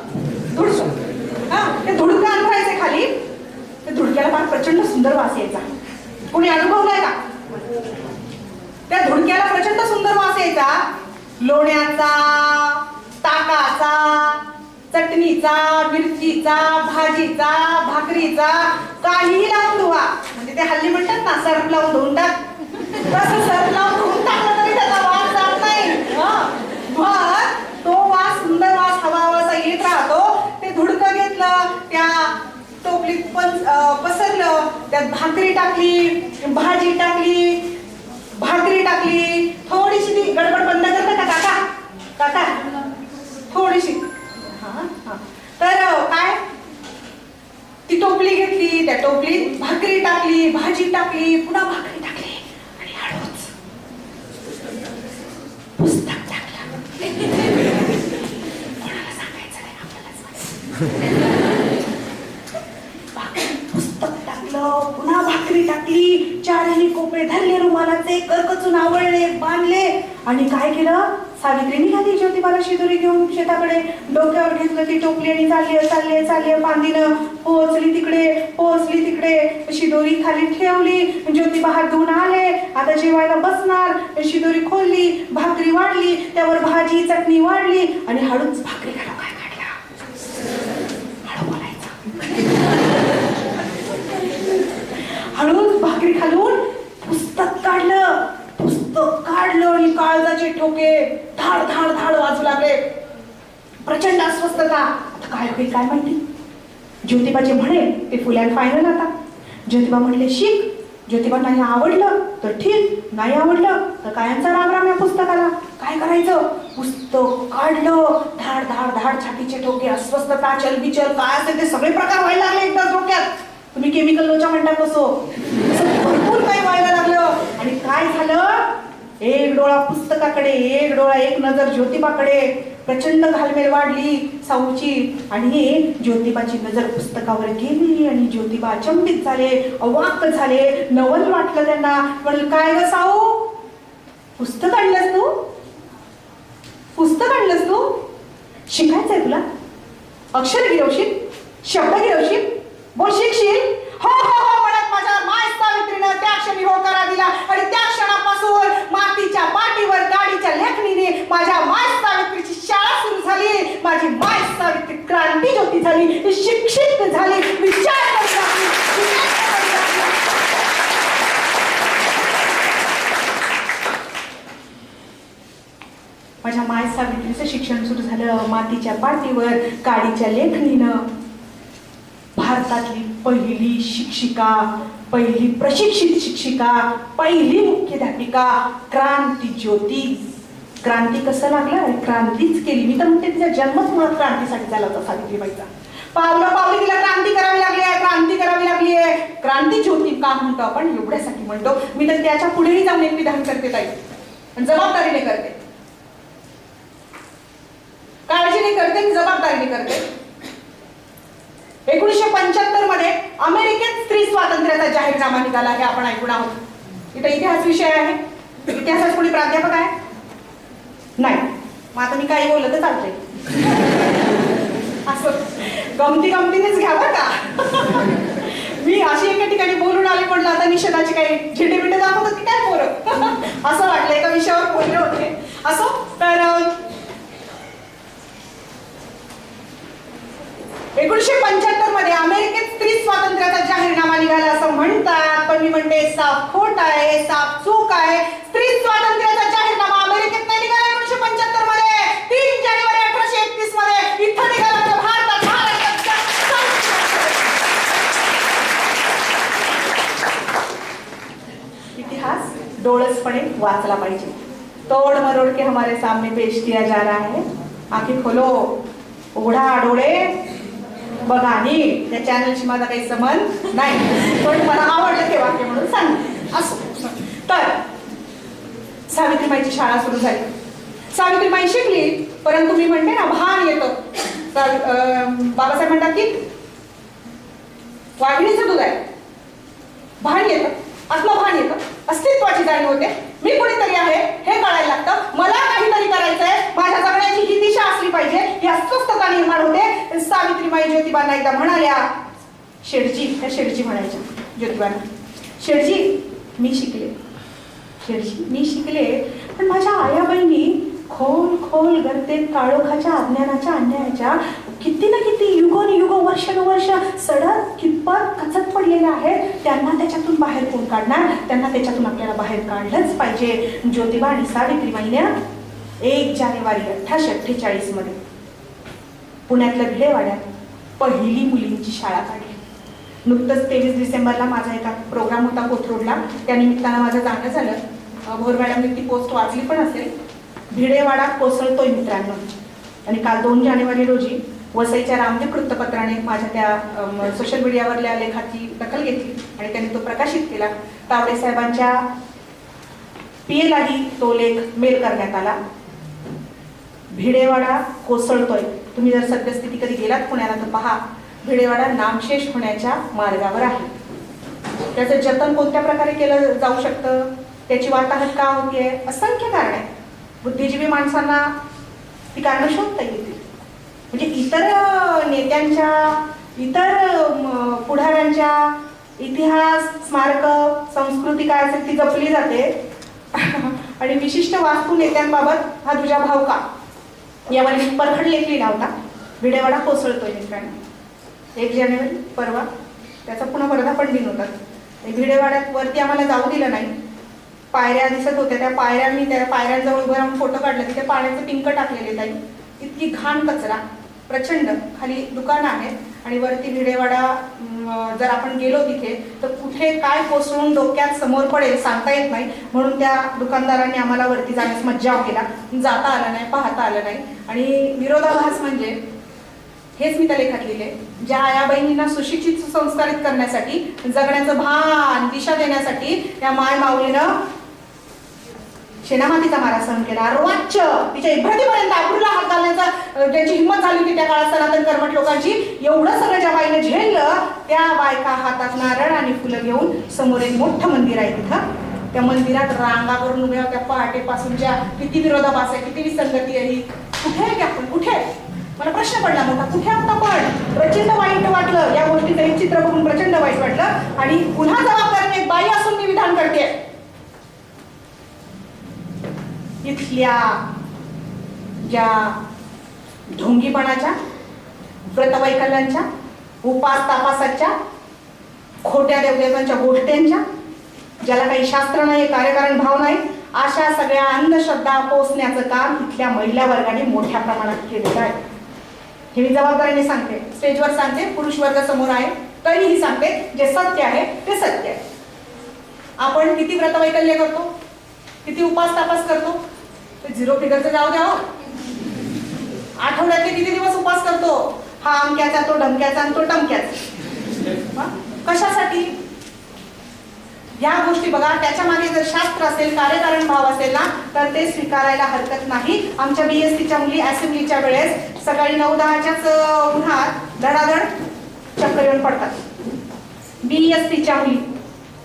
ते धुडकं अंथरायचे खाली. त्या धुडक्याला फार प्रचंड सुंदर वास यायचा. कोणी अनुभवलाय का? त्या धुडक्याला प्रचंड सुंदर वास यायचा. लोण्याचा, ताकाचा, चटणीचा, मिरचीचा, भाजीचा, भाकरीचा, काहीही लावून धुवा. म्हणजे ते हल्ली म्हणतात ना सर्फ लावून धुवून टाक, तसं सर्फ लावून धुवून भाकरी टाकली, भाजी टाकली, भाकरी टाकली. थोडीशी ती गडबड बंद करता का काका? काका थोडीशी. हा तर काय, ती टोपली घेतली, त्या टोपलीत भाकरी टाकली, भाजी टाकली, पुन्हा भाकरी टाकली आणि हळूच पुस्तक टाकलं. कोणाला सांगायचं नाही, आपल्यालाच पुस्तक टाकलं, पुन्हा भाकरी टाकली, चारही कोपरे धरले रुमालाचे, करकचून आवळले, बांधले आणि काय केलं, सावित्री निघाली ज्योतिबाला शिदोरी घेऊन शेताकडे. डोक्यावर घेतलं ती टोपली आणि चालली पांदीनं पोहोचली तिकडे. शिदोरी खाली ठेवली, ज्योतिबा हात धुवून आले, आता जेवायला बसणार. शिदोरी खोलली, भाकरी वाढली, त्यावर भाजी चटणी वाढली आणि हळूच भाकरी खायला काय काढला, हळू बोलायचं. हळूच भाकरी खालून पुस्तक काढलं आणि काळजाचे ठोके धाड धाड धाड वाजू लागले. प्रचंड अस्वस्थता. आता काय होईल काय माहिती. ज्योतिबाचे म्हणेल ते फुल अँड फायनल. आता ज्योतिबा म्हणले शिक. ज्योतिबांना हे आवडलं तर ठीक, नाही आवडलं तर कायांचा राम या पुस्तकाला. काय करायचं, पुस्तक काढलं, धाड धाड धाड छातीचे ठोके, अस्वस्थता, चलबिचल, काय असेल ते सगळे प्रकार व्हायला लागले एकदाच डोक्यात. तुम्ही केमिकल लोचा म्हणता कसो, भरपूर काही व्हायला लागलं. आणि काय झालं, एक डोळा पुस्तकाकडे, एक डोळा, एक नजर ज्योतिबाकडे. प्रचंड घालमेल वाढली साऊची आणि ज्योतिबाची नजर पुस्तकावर गेली आणि ज्योतिबा अचंबित झाले, अवाक झाले, नवल वाटलं त्यांना. म्हणलं काय ग साऊ, पुस्तक आणलंस तू, पुस्तक आणलंस तू, शिकायचंय तुला, अक्षर गिरवशील, शब्द गिरवशील, बोल शिकशील. हो हो हो म्हणत माझ्या माय सावित्रीनं त्या क्षणी होकारा दिला आणि त्या क्षणापासून मातीच्या पाटीवर गाडीच्या लेखणीने माझ्या माय सावित्रीची शाळा सुरू झाली. माझी माय सावित्री क्रांती ज्योती झाली, शिक्षित झाली, विचार करू लागली. माझ्या माय सावित्रीचं शिक्षण सुरू झालं मातीच्या पाटीवर गाडीच्या लेखणीनं. भारतातली पहिली शिक्षिका, पहिली प्रशिक्षित शिक्षिका, पहिली मुख्याध्यापिका क्रांती ज्योती. क्रांती कसं लागलं, क्रांतीच केली. मी तर म्हणते तिचा जन्मच मुळात क्रांतीसाठी झाला होता सावित्रीबाईचा. पावलं पावली तिला क्रांती करावी लागली आहे, क्रांती करावी लागली आहे. क्रांती ज्योती का म्हणतो आपण, एवढ्यासाठी म्हणतो. मी तर त्याच्या पुढेही जाऊन एक विधान करते ताई, जबाबदारीने करते, काळजीने करते, जबाबदारीने करते. 1975 मध्ये अमेरिकेत स्त्री स्वातंत्र्याचा जाहीरनामा निघाला, हे आपण ऐकून आहोत. इथे इतिहास विषय आहे, इतिहासात कोणी प्राध्यापक आहे नाही, मग आता मी काही बोललं तर चालतंय. असं गमतीनेच घ्यावं का. मी अशी एका ठिकाणी बोलून आले, म्हटलं आता निषेधाची काही झिटेपिटे दाखवतात की काय पोरं, असं वाटलं. एका विषयावर बोलले होते. असो तर 1975 मध्ये अमेरिकेत स्त्री स्वातंत्र्याचा जाहीरनामा निघाला असं म्हणतात, पण मी म्हणते साफ खोट आहे, साफ चूक आहे. स्त्री स्वातंत्र्याचा जाहीरनामा अमेरिकेत नाही निघाला 1975 मध्ये. 3 जानेवारी 1831 मध्ये इथं निघाला तो भारतात. इतिहास डोळसपणे वाचला पाहिजे. तोड मरोड के हमारे सामने पेश किया जा रहा है. आंखें खोलो, उघडा डोळे, बघा. आणि त्या चॅनलशी माझा काही संबंध नाही, पण मला आवडलं ते वाक्य म्हणून सांग. असो तर सावित्रीबाईची शाळा सुरू झाली. सावित्रीबाई शिकली, परंतु मी म्हणते ना भान येतं. बाबासाहेब म्हणतात की वाघिणीचं दूध आहे, भान येतं, आत्मभान येतं, अस्तित्वाची जाणीव होते. मी कोणीतरी आहे हे कळायला लागतं. मला काहीतरी करायचंय, माझ्या जगण्याची ही दिशा असली पाहिजे, ही अस्वस्थता निर्माण होते. सावित्रीबाई ज्योतिबांना एकदा म्हणाल्या, शेठजी, त्या शेठजी म्हणायच्या ज्योतिबांना, शेठजी मी शिकले, शेठजी मी शिकले, पण माझ्या आयाबाईंनी खोल खोल गर्तेत काळोखाच्या अज्ञानाच्या अन्यायाच्या किती ना किती युगोनुयुग वर्षानुवर्ष सडक कितपत कचत पडलेल्या आहेत. त्यांना त्याच्यातून बाहेर कोण काढणार, त्यांना त्याच्यातून आपल्याला बाहेर काढलंच पाहिजे. ज्योतिबा आणि सावित्रीबाईंनी 1 जानेवारी 1848 मध्ये पुण्यातल्या भिडेवाड्यात पहिली मुलींची शाळा काढली. नुकतंच 23 डिसेंबरला माझा एका प्रोग्राम होता कोथरूडला, त्या निमित्तानं माझं जाणं झालं. भोर मॅडमने ती पोस्ट वाचली पण असेल. भिडेवाडा कोसळतोय मित्रांनो. आणि काल 2 जानेवारी रोजी वसईच्या रामदीप वृत्तपत्राने माझ्या त्या सोशल मीडियावरल्या लेखाची दखल घेतली आणि त्यांनी तो प्रकाशित केला. तावडे साहेबांच्या PAलाही तो लेख मेल करण्यात आला. भिडेवाडा कोसळतोय. तुम्ही जर सद्यस्थिती कधी गेलात पुण्याला तर पहा, भिडेवाडा नामशेष होण्याच्या मार्गावर आहे. त्याचं जतन कोणत्या प्रकारे केलं जाऊ शकतं, त्याची वाताहत का होतीये, असंख्य कारण आहे. बुद्धिजीवी माणसांना ती कारणं शोधता येतील. म्हणजे इतर नेत्यांच्या, इतर पुढाऱ्यांच्या इतिहास, स्मारक, संस्कृती काय असेल ती जपली जाते आणि विशिष्ट वास्तू नेत्यांबाबत हा तुझा भाव का, यावर मी परखड लेख लिहिला होता. भिडेवाडा कोसळतोय मित्रांनो. 1 जानेवारी परवा त्याचा पुन्हा वर्धापन दिन होता. भिडेवाड्यात वरती आम्हाला जाऊ दिलं नाही. पायऱ्या दिसत होत्या, त्या पायऱ्यांनी त्या पायऱ्यांजवळ उभं राहून फोटो काढले. तिथे पाण्याचे पिंक टाकलेले ताई. इतकी घाण कचरा, प्रचंड. खाली दुकानं आहेत आणि वरती भिडेवाडा. जर आपण गेलो तिथे तर कुठे काय कोसळून डोक्यात समोर पडेल सांगता येत नाही. म्हणून त्या दुकानदारांनी आम्हाला वरती जाण्यास मज्जाव केला. जाता आलं नाही, पाहता आलं नाही. आणि विरोधाभास म्हणजे हेच मी त्या लेखात लिहिले, ज्या आया बहिणींना सुशिक्षित सुसंस्कारित करण्यासाठी, जगण्याचं भान, दिशा देण्यासाठी त्या माय माऊलीनं शेणामातीचा मारा सहन केला. अर्वाच्च तिच्या इब्रतीपर्यंत आबरूला हात घालण्याचा ज्यांची हिंमत झाली होती त्या काळात सनातन कर्मठ लोकांची, एवढं सगळं ज्या बाईनं झेललं, त्या बायका हातात नारळ आणि फुलं घेऊन समोर एक मोठं मंदिर आहे. तिथं त्या मंदिरात रांगा करून उभ्या होत्या पहाटेपासूनच्या. किती विरोधाभास आहे, किती विसंगती आहे ही. कुठे आहे की आपण, कुठे? मला प्रश्न पडला मोठा, कुठे आहोत आपण? प्रचंड वाईट वाटलं या गोष्टीचं एक चित्र बघून, प्रचंड वाईट वाटलं. आणि पुन्हा जबाबदारीने एक बाई असून मी विधान करते, इथल्या ज्या ढोंगीपणाच्या, व्रतवैकल्यांच्या, उपास तापासाच्या, खोट्या देवदेवांच्या गोष्टींच्या, ज्याला काही शास्त्र नाही, कार्यकारण भाव नाही, अशा सगळ्या अंधश्रद्धा पोसण्याचं काम इथल्या महिला वर्गाने मोठ्या प्रमाणात केलेलं आहे. हे मी जबाबदारीने सांगते, स्टेजवर सांगते, पुरुष वर्ग समोर आहे तरीही सांगते, जे सत्य आहे ते सत्य आहे. आपण किती व्रतवैकल्य करतो, किती उपास तापास करतो, ते 0 फिगरचं जाऊ द्या. आठवड्यातले किती दिवस उपास करतो, हा अमक्याचा, तो ढमक्याचा आणि तो टमक्याचा. कशासाठी? या गोष्टी बघा, त्याच्या मागे जर शास्त्र असेल, कार्यकारण भाव असेल ना, तर ते स्वीकारायला हरकत नाही. आमच्या BSCच्या मुली असेंब्लीच्या वेळेस सकाळी 9-10च्याच उन्हात धडाधड चक्कर येऊन पडतात. BSCच्या मुली,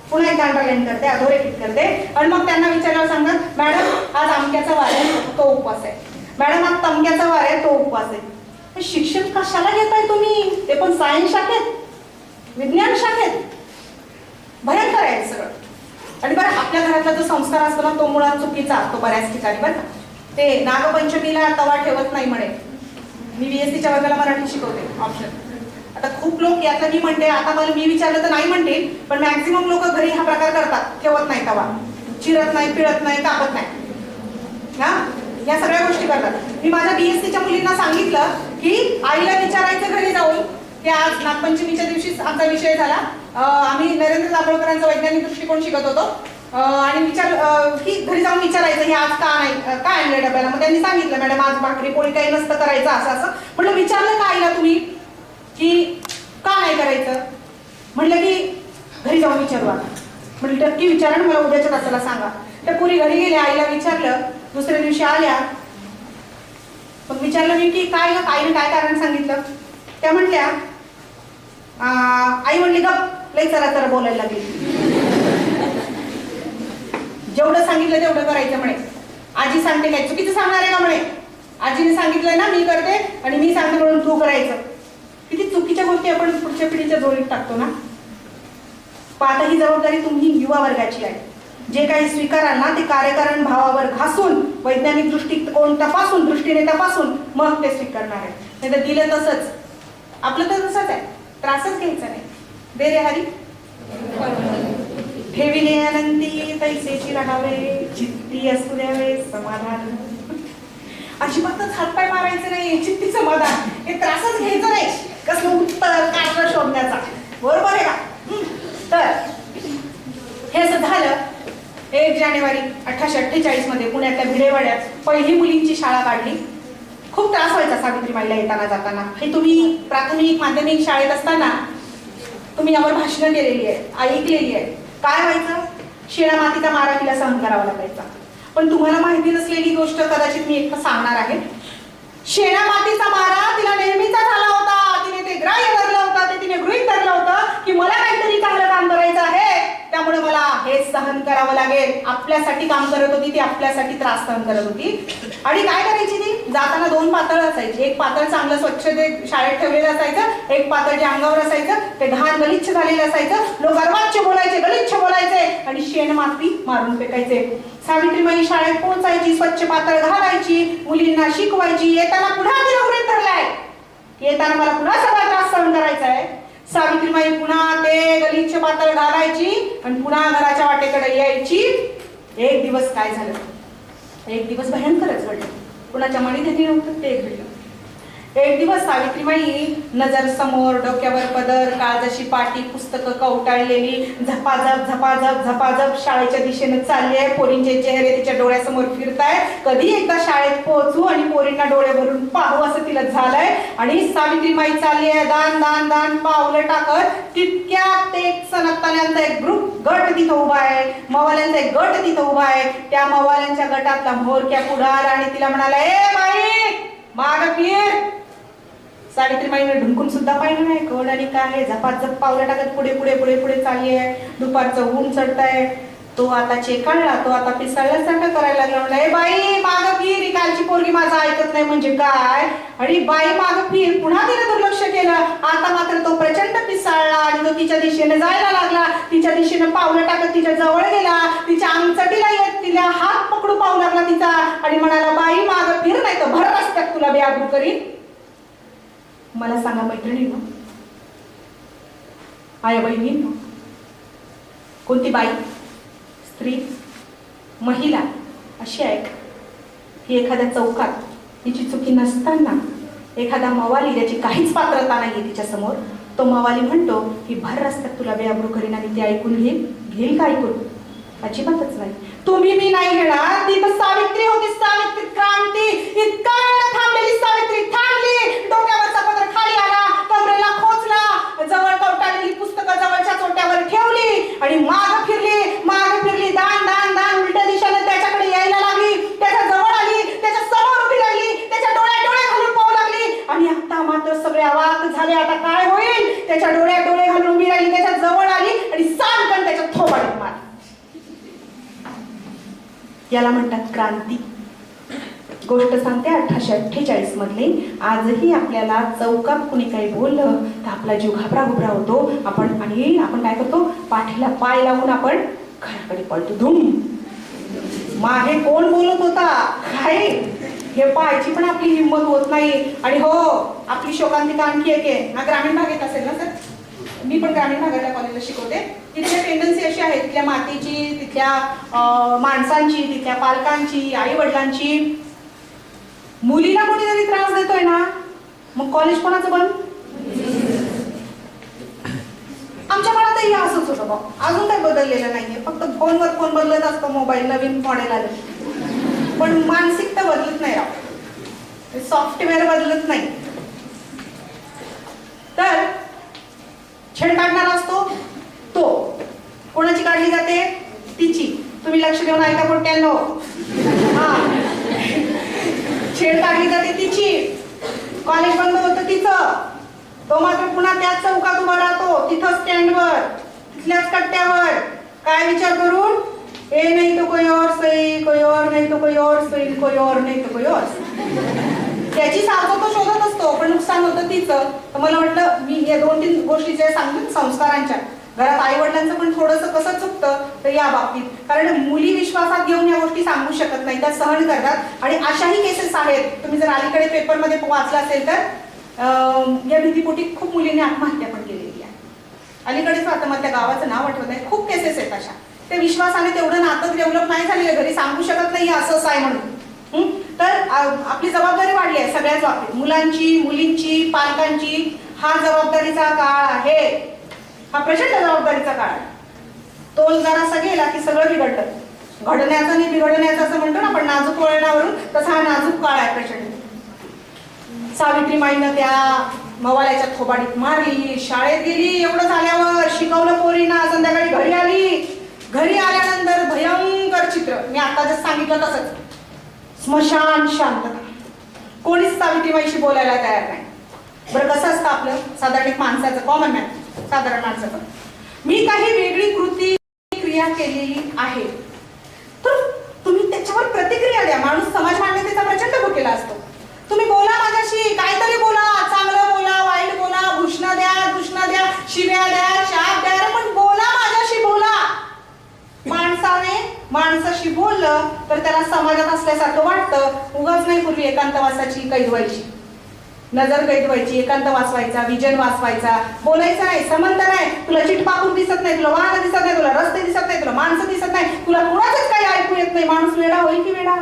पुन्हा एक अंडरलाईन करते, अधोरेखित करते. आणि मग त्यांना विचारायला सांगत, मॅडम आज अमक्याचा वार आहे, तो उपवास आहे. मॅडम आज तमक्याचा वार आहे, तो उपवास आहे. शिक्षण कशाला घेताय तुम्ही? ते पण सायन्स शाखेत, विज्ञान शाखेत. भयंकर आहे सगळं. आणि बरं, आपल्या घरातला जो संस्कार असतो ना, तो मुळात चुकीचा असतो बऱ्याच ठिकाणी. बरं, ते नागपंचमीला तवा ठेवत नाही म्हणे. मी BSCच्या वर्गाला मराठी शिकवते ऑप्शन. आता खूप लोक यातलं मी म्हणते, आता मला मी विचारलं तर नाही म्हणते, पण मॅक्झिमम लोक घरी हा प्रकार करतात. ठेवत नाही तवा, चिरत नाही, पिळत नाही, कापत नाही, हा या सगळ्या गोष्टी करतात. मी माझ्या BSCच्या मुलींना सांगितलं की आईला विचारायचं घरी जाऊन की आज नागपंचमीच्या दिवशी आमचा विषय झाला. आम्ही नरेंद्र दाभोळकरांचा वैज्ञानिक दृष्टिकोन शिकत होतो आणि की घरी जाऊन विचारायचं हे आज का नाही, काय आणलं डब्याला. मग त्यांनी सांगितलं, मॅडम आज भाकरी पोळी काही नसतं करायचं, असं असं. म्हटलं विचारलं का आईला तुम्ही की का नाही करायचं? म्हटलं की घरी जाऊन विचारू. म्हटलं नक्की विचारा, मला उद्याच्या तासाला सांगा. त्या पुरी घरी गेल्या, आईला विचारलं, दुसऱ्या दिवशी आल्या. मग विचारलं मी की काय ग, आईने काय कारण सांगितलं? त्या म्हटल्या, आई म्हणली गप, लई चरा बोलायला लागली. जेवढं सांगितलं तेवढं करायचं म्हणे. आजी सांगते काय चुकीचं सांगणार आहे का म्हणे? आजीने सांगितलंय ना मी करते आणि मी सांगते म्हणून तू करायचं. किती चुकीच्या गोष्टी आपण पुढच्या पिढीच्या जोडीत टाकतो ना. आता ही जबाबदारी तुम्ही युवा वर्गाची आहे. जे काही स्वीकाराल ना ते कार्यकारण भावावर घासून, वैज्ञानिक दृष्टिकोन तपासून, दृष्टीने तपासून मग ते स्वीकारणार आहे. नाही तर दिलं तसंच, आपलं तर तसंच आहे, त्रासच घ्यायचा नाही. दे रे हरी ठेविले आनंदी तैसेची राहावे, चित्ती असू द्यावे समाधान. अजिबातच हातपाय मारायचे नाही, चित्ती समाधान. हे त्रासच घ्यायचं नाही, कसलं उत्तर कारण शोधण्याचा. बरोबर आहे का? तर हे असं झालं. 1 जानेवारी 1848 मध्ये पुण्यातल्या भिडेवाड्यात पहिली मुलींची शाळा काढली. खूप त्रास व्हायचा सावित्रीबाईला येताना जाताना. हे तुम्ही प्राथमिक माध्यमिक शाळेत असताना तुम्ही यावर भाषणं केलेली आहे, ऐकलेली आहे. काय व्हायचं? शेणा मातीचा मारा तिला सहन करावा लागायचा. पण तुम्हाला माहिती नसलेली गोष्ट कदाचित मी एक सांगणार आहे. शेणा मातीचा मारा तिला नेहमीचा झाला होता. तिने ते ग्राह्य धरलं होतं, ते तिने गृहीत धरलं होतं की मला काहीतरी चांगलं काम करायचं आहे, त्यामुळे मला हे सहन करावं लागेल. आपल्यासाठी काम करत होती ती, आपल्यासाठी त्रास सहन करत होती. आणि काय करायची ती? जाताना 2 पातळ असायची. एक पातळ चांगलं स्वच्छ ते शाळेत ठेवलेलं असायचं, एक पातळ जे अंगावर असायचं ते घाण गलिच्छ झालेलं असायचं. लोक अर्वाच्य बोलायचे, गलिच्छ बोलायचे आणि शेण माती मारून फेकायचे. सावित्रीबाई शाळेत पोहोचायची, स्वच्छ पातळ घालायची, मुलींना शिकवायची. येताना पुन्हा तिला गृहीत धरलाय, येताना मला पुन्हा सगळा त्रास सहन करायचा आहे. सावित्रीबाई पुन्हा ते गलिच्छ पातळ घालायची आणि पुन्हा घराच्या वाटेकडे यायची. एक दिवस काय झालं? एक दिवस भयंकरच घडलं. कुणाच्या मनी देती नव्हतं ते घडलं. एक दिवस सावित्रीबाई नजर समोर, डोक्यावर पदर, काळजाची पाटी, पुस्तकं कवटाळलेली, झपाझप झपाझप झपाझप शाळेच्या दिशेने चालली आहे. पोरींचे चेहरे तिच्या डोळ्यासमोर फिरताय. कधी एकदा शाळेत पोहोचू आणि पोरींना डोळे भरून पाहू असं तिला झालंय. आणि सावित्रीबाई चालली आहे दान दान दान पावलं टाकत. तितक्यात एक सनकताल्यांचा एक गट तिथं उभा आहे, मवाल्यांचा एक गट तिथं उभा आहे. त्या मवाल्यांच्या गटातला म्होरक्या पुढे आला आणि तिला म्हणाला, ए बाई माग फिर. सावित्रीबाईने ढुंकून सुद्धा पाहिलं नाही. कड आणि काय झपाझप पावलं टाकत पुढे पुढे पुढे पुढे चालली आहे. दुपारचं ऊन चढताय. तो आता चेकाळला, तो आता पिसाळल्यासारखं करायला लागला. ए बाई माग फिर, कालची पोरगी माझं ऐकत नाही म्हणजे काय? आणि बाई माग फिर. पुन्हा तिने दुर्लक्ष केलं. आता मात्र तो प्रचंड पिसाळला आणि तो तिच्या दिशेने जायला लागला. तिच्या दिशेने पावलं टाकत तिच्या जवळ गेला. तिच्या अंगचटीला येत तिला हात पकडू पाहू लागला तिचा आणि म्हणाला, बाई माग फिर, नाही तर भर रस्त्यात तुला बेआबरू करीन. मला सांगा मैत्रिणींनो, आया बहिणींनो, कोणती बाई, स्त्री, महिला अशी आहे की एखाद्या चौकात तिची चुकी नसताना एखादा मवाली, ज्याची काहीच पात्रता नाहीये तिच्या समोर, तो मवाली म्हणतो की भर रस्त्यात तुला बेआबरू करीन आणि ती ऐकून घेईल का? ऐकून अजिबातच नाही. तुम्ही मी नाही घेणार. ती तर सावित्री होती, सावित्री क्रांती. इतका वेळ थांबलेली सावित्री थांबली. डोक्यावरचा पदर खाली आला, कमरेला खोचला, जवळ कवटाळलेली पुस्तकं जवळच्या चोट्यावर ठेवली आणि माग फिरली, दान दान दान उलट्या दिशेने त्याच्याकडे यायला लागली. त्याच्या जवळ आली, त्याच्या समोर उभी राहिली, त्याच्या डोळ्यात डोळे घालून पाहू लागली. आणि आता मात्र सगळे अवाक झाले. आता काय होईल? त्याच्या डोळ्यात डोळे घालून उभी राहिली, त्याच्या जवळ आली आणि सांडकन त्याच्या थोबाडीत मारली. याला म्हणतात क्रांती. गोष्ट सांगते 1848 मधली. आजही आपल्याला चौकात कुणी काही बोललं तर आपला जीव घाबरा होतो. आपण काय करतो? पाठीला पाय लावून आपण घराकडे पळतो. धूम, मागे कोण बोलत होता काय हे पाहायची पण आपली हिंमत होत नाही. आणि हो, आपली शोकांतिका आणखी एक आहे ना, ग्रामीण भागात असेल ना सर. मी पण ग्रामीण भागातल्या कॉलेजला शिकवते. तिथल्या टेंडन्सी अशी आहे, तिथल्या मातीची, तिथल्या माणसांची, तिथल्या पालकांची, आई वडिलांची. मुलीला कोणीतरी त्रास देतोय ना, मग कॉलेज कोणाचं बंद? आमच्या काळातही असंच होतं बा. अजून काही बदललेलं नाहीये, फक्त फोनवर फोन बदलत असतो, मोबाईल नवीन मॉडेल आले, पण मानसिकता बदलत नाही राव, सॉफ्टवेअर बदलत नाही. तर छेड काढणारा असतो तो. कोणाची काढली जाते? तिची. तुम्ही लक्ष देऊन ऐका पोट्यांनो. छेड काढली जाते तिची. कॉलेज बंद होतं तिचं. तो मात्र पुन्हा त्याच चौकात उभा राहतो, तिथं स्टँडवर, तिथल्याच कट्ट्यावर. काय विचार करून? ए नाही तो कोई और सही, कोई और नाही तो कोई और सही, कोई और नाही तो कोई और. त्याची साथ तो शोधत असतो, पण नुकसान होतं तिचं. तर मला वाटलं मी या 2-3 गोष्टी जे सांगते संस्कारांच्या, घरात आई वडिलांचं पण थोडंसं कसं चुकतं तर या बाबतीत. कारण मुली विश्वासात घेऊन या गोष्टी सांगू शकत नाही, त्या सहन करतात. आणि अशाही केसेस आहेत. तुम्ही जर अलीकडे पेपरमध्ये वाचलं असेल तर या भीतीपोटी खूप मुलींनी आत्महत्या पण केलेली आहे. अलीकडेच आता मला त्या गावाचं नाव आठवत नाही. खूप केसेस आहेत अशा. त्या विश्वासाने तेवढं नातं डेव्हलप नाही झालेलं, घरी सांगू शकत नाही असं आहे म्हणून. तर आपली जबाबदारी वाढली आहे सगळ्याच बाबतीत. मुलांची, मुलींची, पालकांची. हा जबाबदारीचा काळ आहे. हा प्रचंड जबाबदारीचा काळ आहे. तोल जरासा गेला की सगळं बिघडतं. घडण्याचं आणि बिघडण्याचं असं म्हणतो ना आपण नाजूक वळणावरून, तसा हा नाजूक काळ आहे प्रचंड. सावित्रीमाईनं त्या मवाल्याच्या थोबाडीत मारली, शाळेत गेली, एवढं झाल्यावर शिकवलं पोरींना, संध्याकाळी घरी आली. घरी आल्यानंतर भयंकर चित्र, मी आता जसं सांगितलं तसंच, स्मशान शांतता. कोणीच सावित्रीमाईशी बोलायला तयार नाही. बरं कसं असतं आपलं साधारण एक माणसाचं कॉमन मॅन, साधारण माणसाचं, मी काही वेगळी कृती क्रिया केलेली आहे तर तुम्ही त्याच्यावर प्रतिक्रिया द्या. माणूस समाज मान्यतेचा प्रचंड भुकेला असतो. तुम्ही बोला माझ्याशी, काहीतरी बोला, चांगलं बोला, वाईट बोला, भूषणं द्या, दूषणं द्या, शिव्या द्या, शाप द्या, पण बोला माझ्याशी, बोला. माणसाने माणसाशी बोललं तर त्याला समाजात असल्यासारखं वाटतं. उगाच नाही पूर्वी एकांतवासाची कैद व्हायची, नजर कैद व्हायची, एकांतवास व्हायचा, विजन वाचवायचा, बोलायचं नाही, संबंध नाही, तुला चिटपाकून दिसत नाही, तुला वाहन दिसत नाही, तुला रस्ते दिसत नाही, तुला माणसं दिसत नाही, तुला कुणाचंच काही ऐकू येत नाही. माणूस वेडा होईल की वेडा?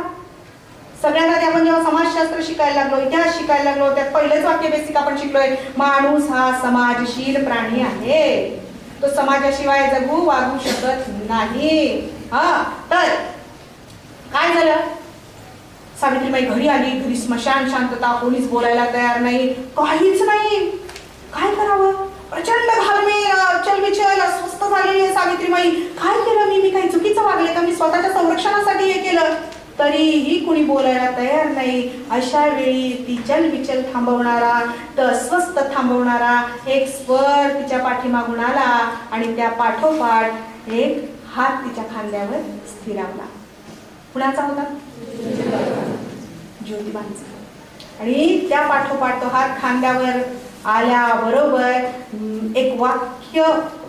सगळ्यांना ते आपण जेव्हा समाजशास्त्र शिकायला लागलो, इतिहास शिकायला लागलो, त्यात पहिलेच वाक्य बेसिक आपण शिकलोय, माणूस हा समाजशील प्राणी आहे, तो समाजाशिवाय जगू वागू शकत नाही. हा, तर काय झालं? सावित्रीबाई घरी आली, घरी स्मशान शांतता, कोणीच बोलायला तयार नाही, काहीच नाही. काय करावं? प्रचंड घालमेल, चलबिचल, अस्वस्थ झालेली आहे सावित्रीबाई. काय केलं मी काही चुकीचं वागले का? मी स्वतःच्या संरक्षणासाठी हे केलं, तरीही कुणी बोलायला तयार नाही. अशा वेळी ती चलबिचल थांबवणारा, तर अस्वस्थ थांबवणारा एक स्वर तिच्या पाठीमागून आला आणि त्या पाठोपाठ एक हात तिच्या खांद्यावर स्थिरावला. कुणाचा होता? ज्योतिबांचा. आणि त्या पाठोपाठ तो हात खांद्यावर आल्याबरोबर एक वाक्य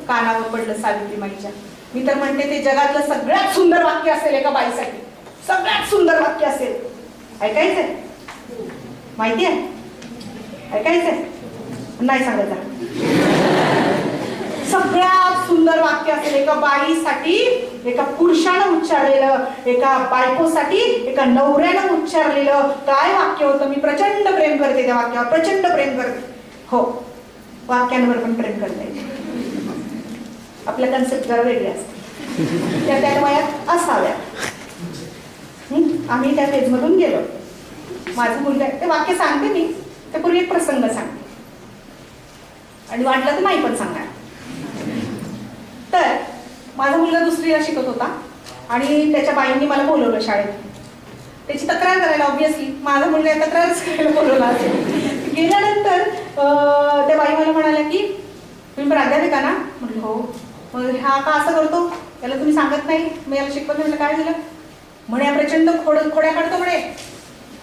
कानावर पडलं सावित्रीमाईच्या. मी तर म्हणते ते जगातलं सगळ्यात सुंदर वाक्य असेल एका बाईसाठी, सगळ्यात सुंदर वाक्य असेल. ऐकायचंय? माहिती आहे? ऐकायचंय? नाही सांगायचं. सगळ्यात सुंदर वाक्य असेल एका बाईसाठी, एका पुरुषानं उच्चारलेलं, एका बायकोसाठी एका नवऱ्यानं उच्चारलेलं काय वाक्य होतं? मी प्रचंड प्रेम करते त्या वाक्यावर, प्रचंड प्रेम करते. हो, वाक्यांवर पण प्रेम करते. आपल्या कन्सेप्ट जरा वेगळे असते, त्या त्या वयात असाव्या. आम्ही त्या फेजमधून गेलो. माझं मुलगा ते वाक्य सांगते मी, ते पूर्वी एक प्रसंग सांगते आणि वाटलं तर नाही पण सांगणार. तर माझा मुलगा दुसरीला शिकत होता आणि त्याच्या बाईंनी मला बोलवलं शाळेत. त्याची तक्रार करायला, ऑब्विसली माझा मुलगा तक्रारच करायला बोलवला असेल. गेल्यानंतर त्या बाई मला म्हणाल्या की तुम्ही प्राध्यापिका ना? म्हटलं हो. मग हा का असं करतो, त्याला तुम्ही सांगत नाही, मी याला शिकवत नाही. म्हटलं काय झालं? म्हणे प्रचंड खोड्या काढतो म्हणे,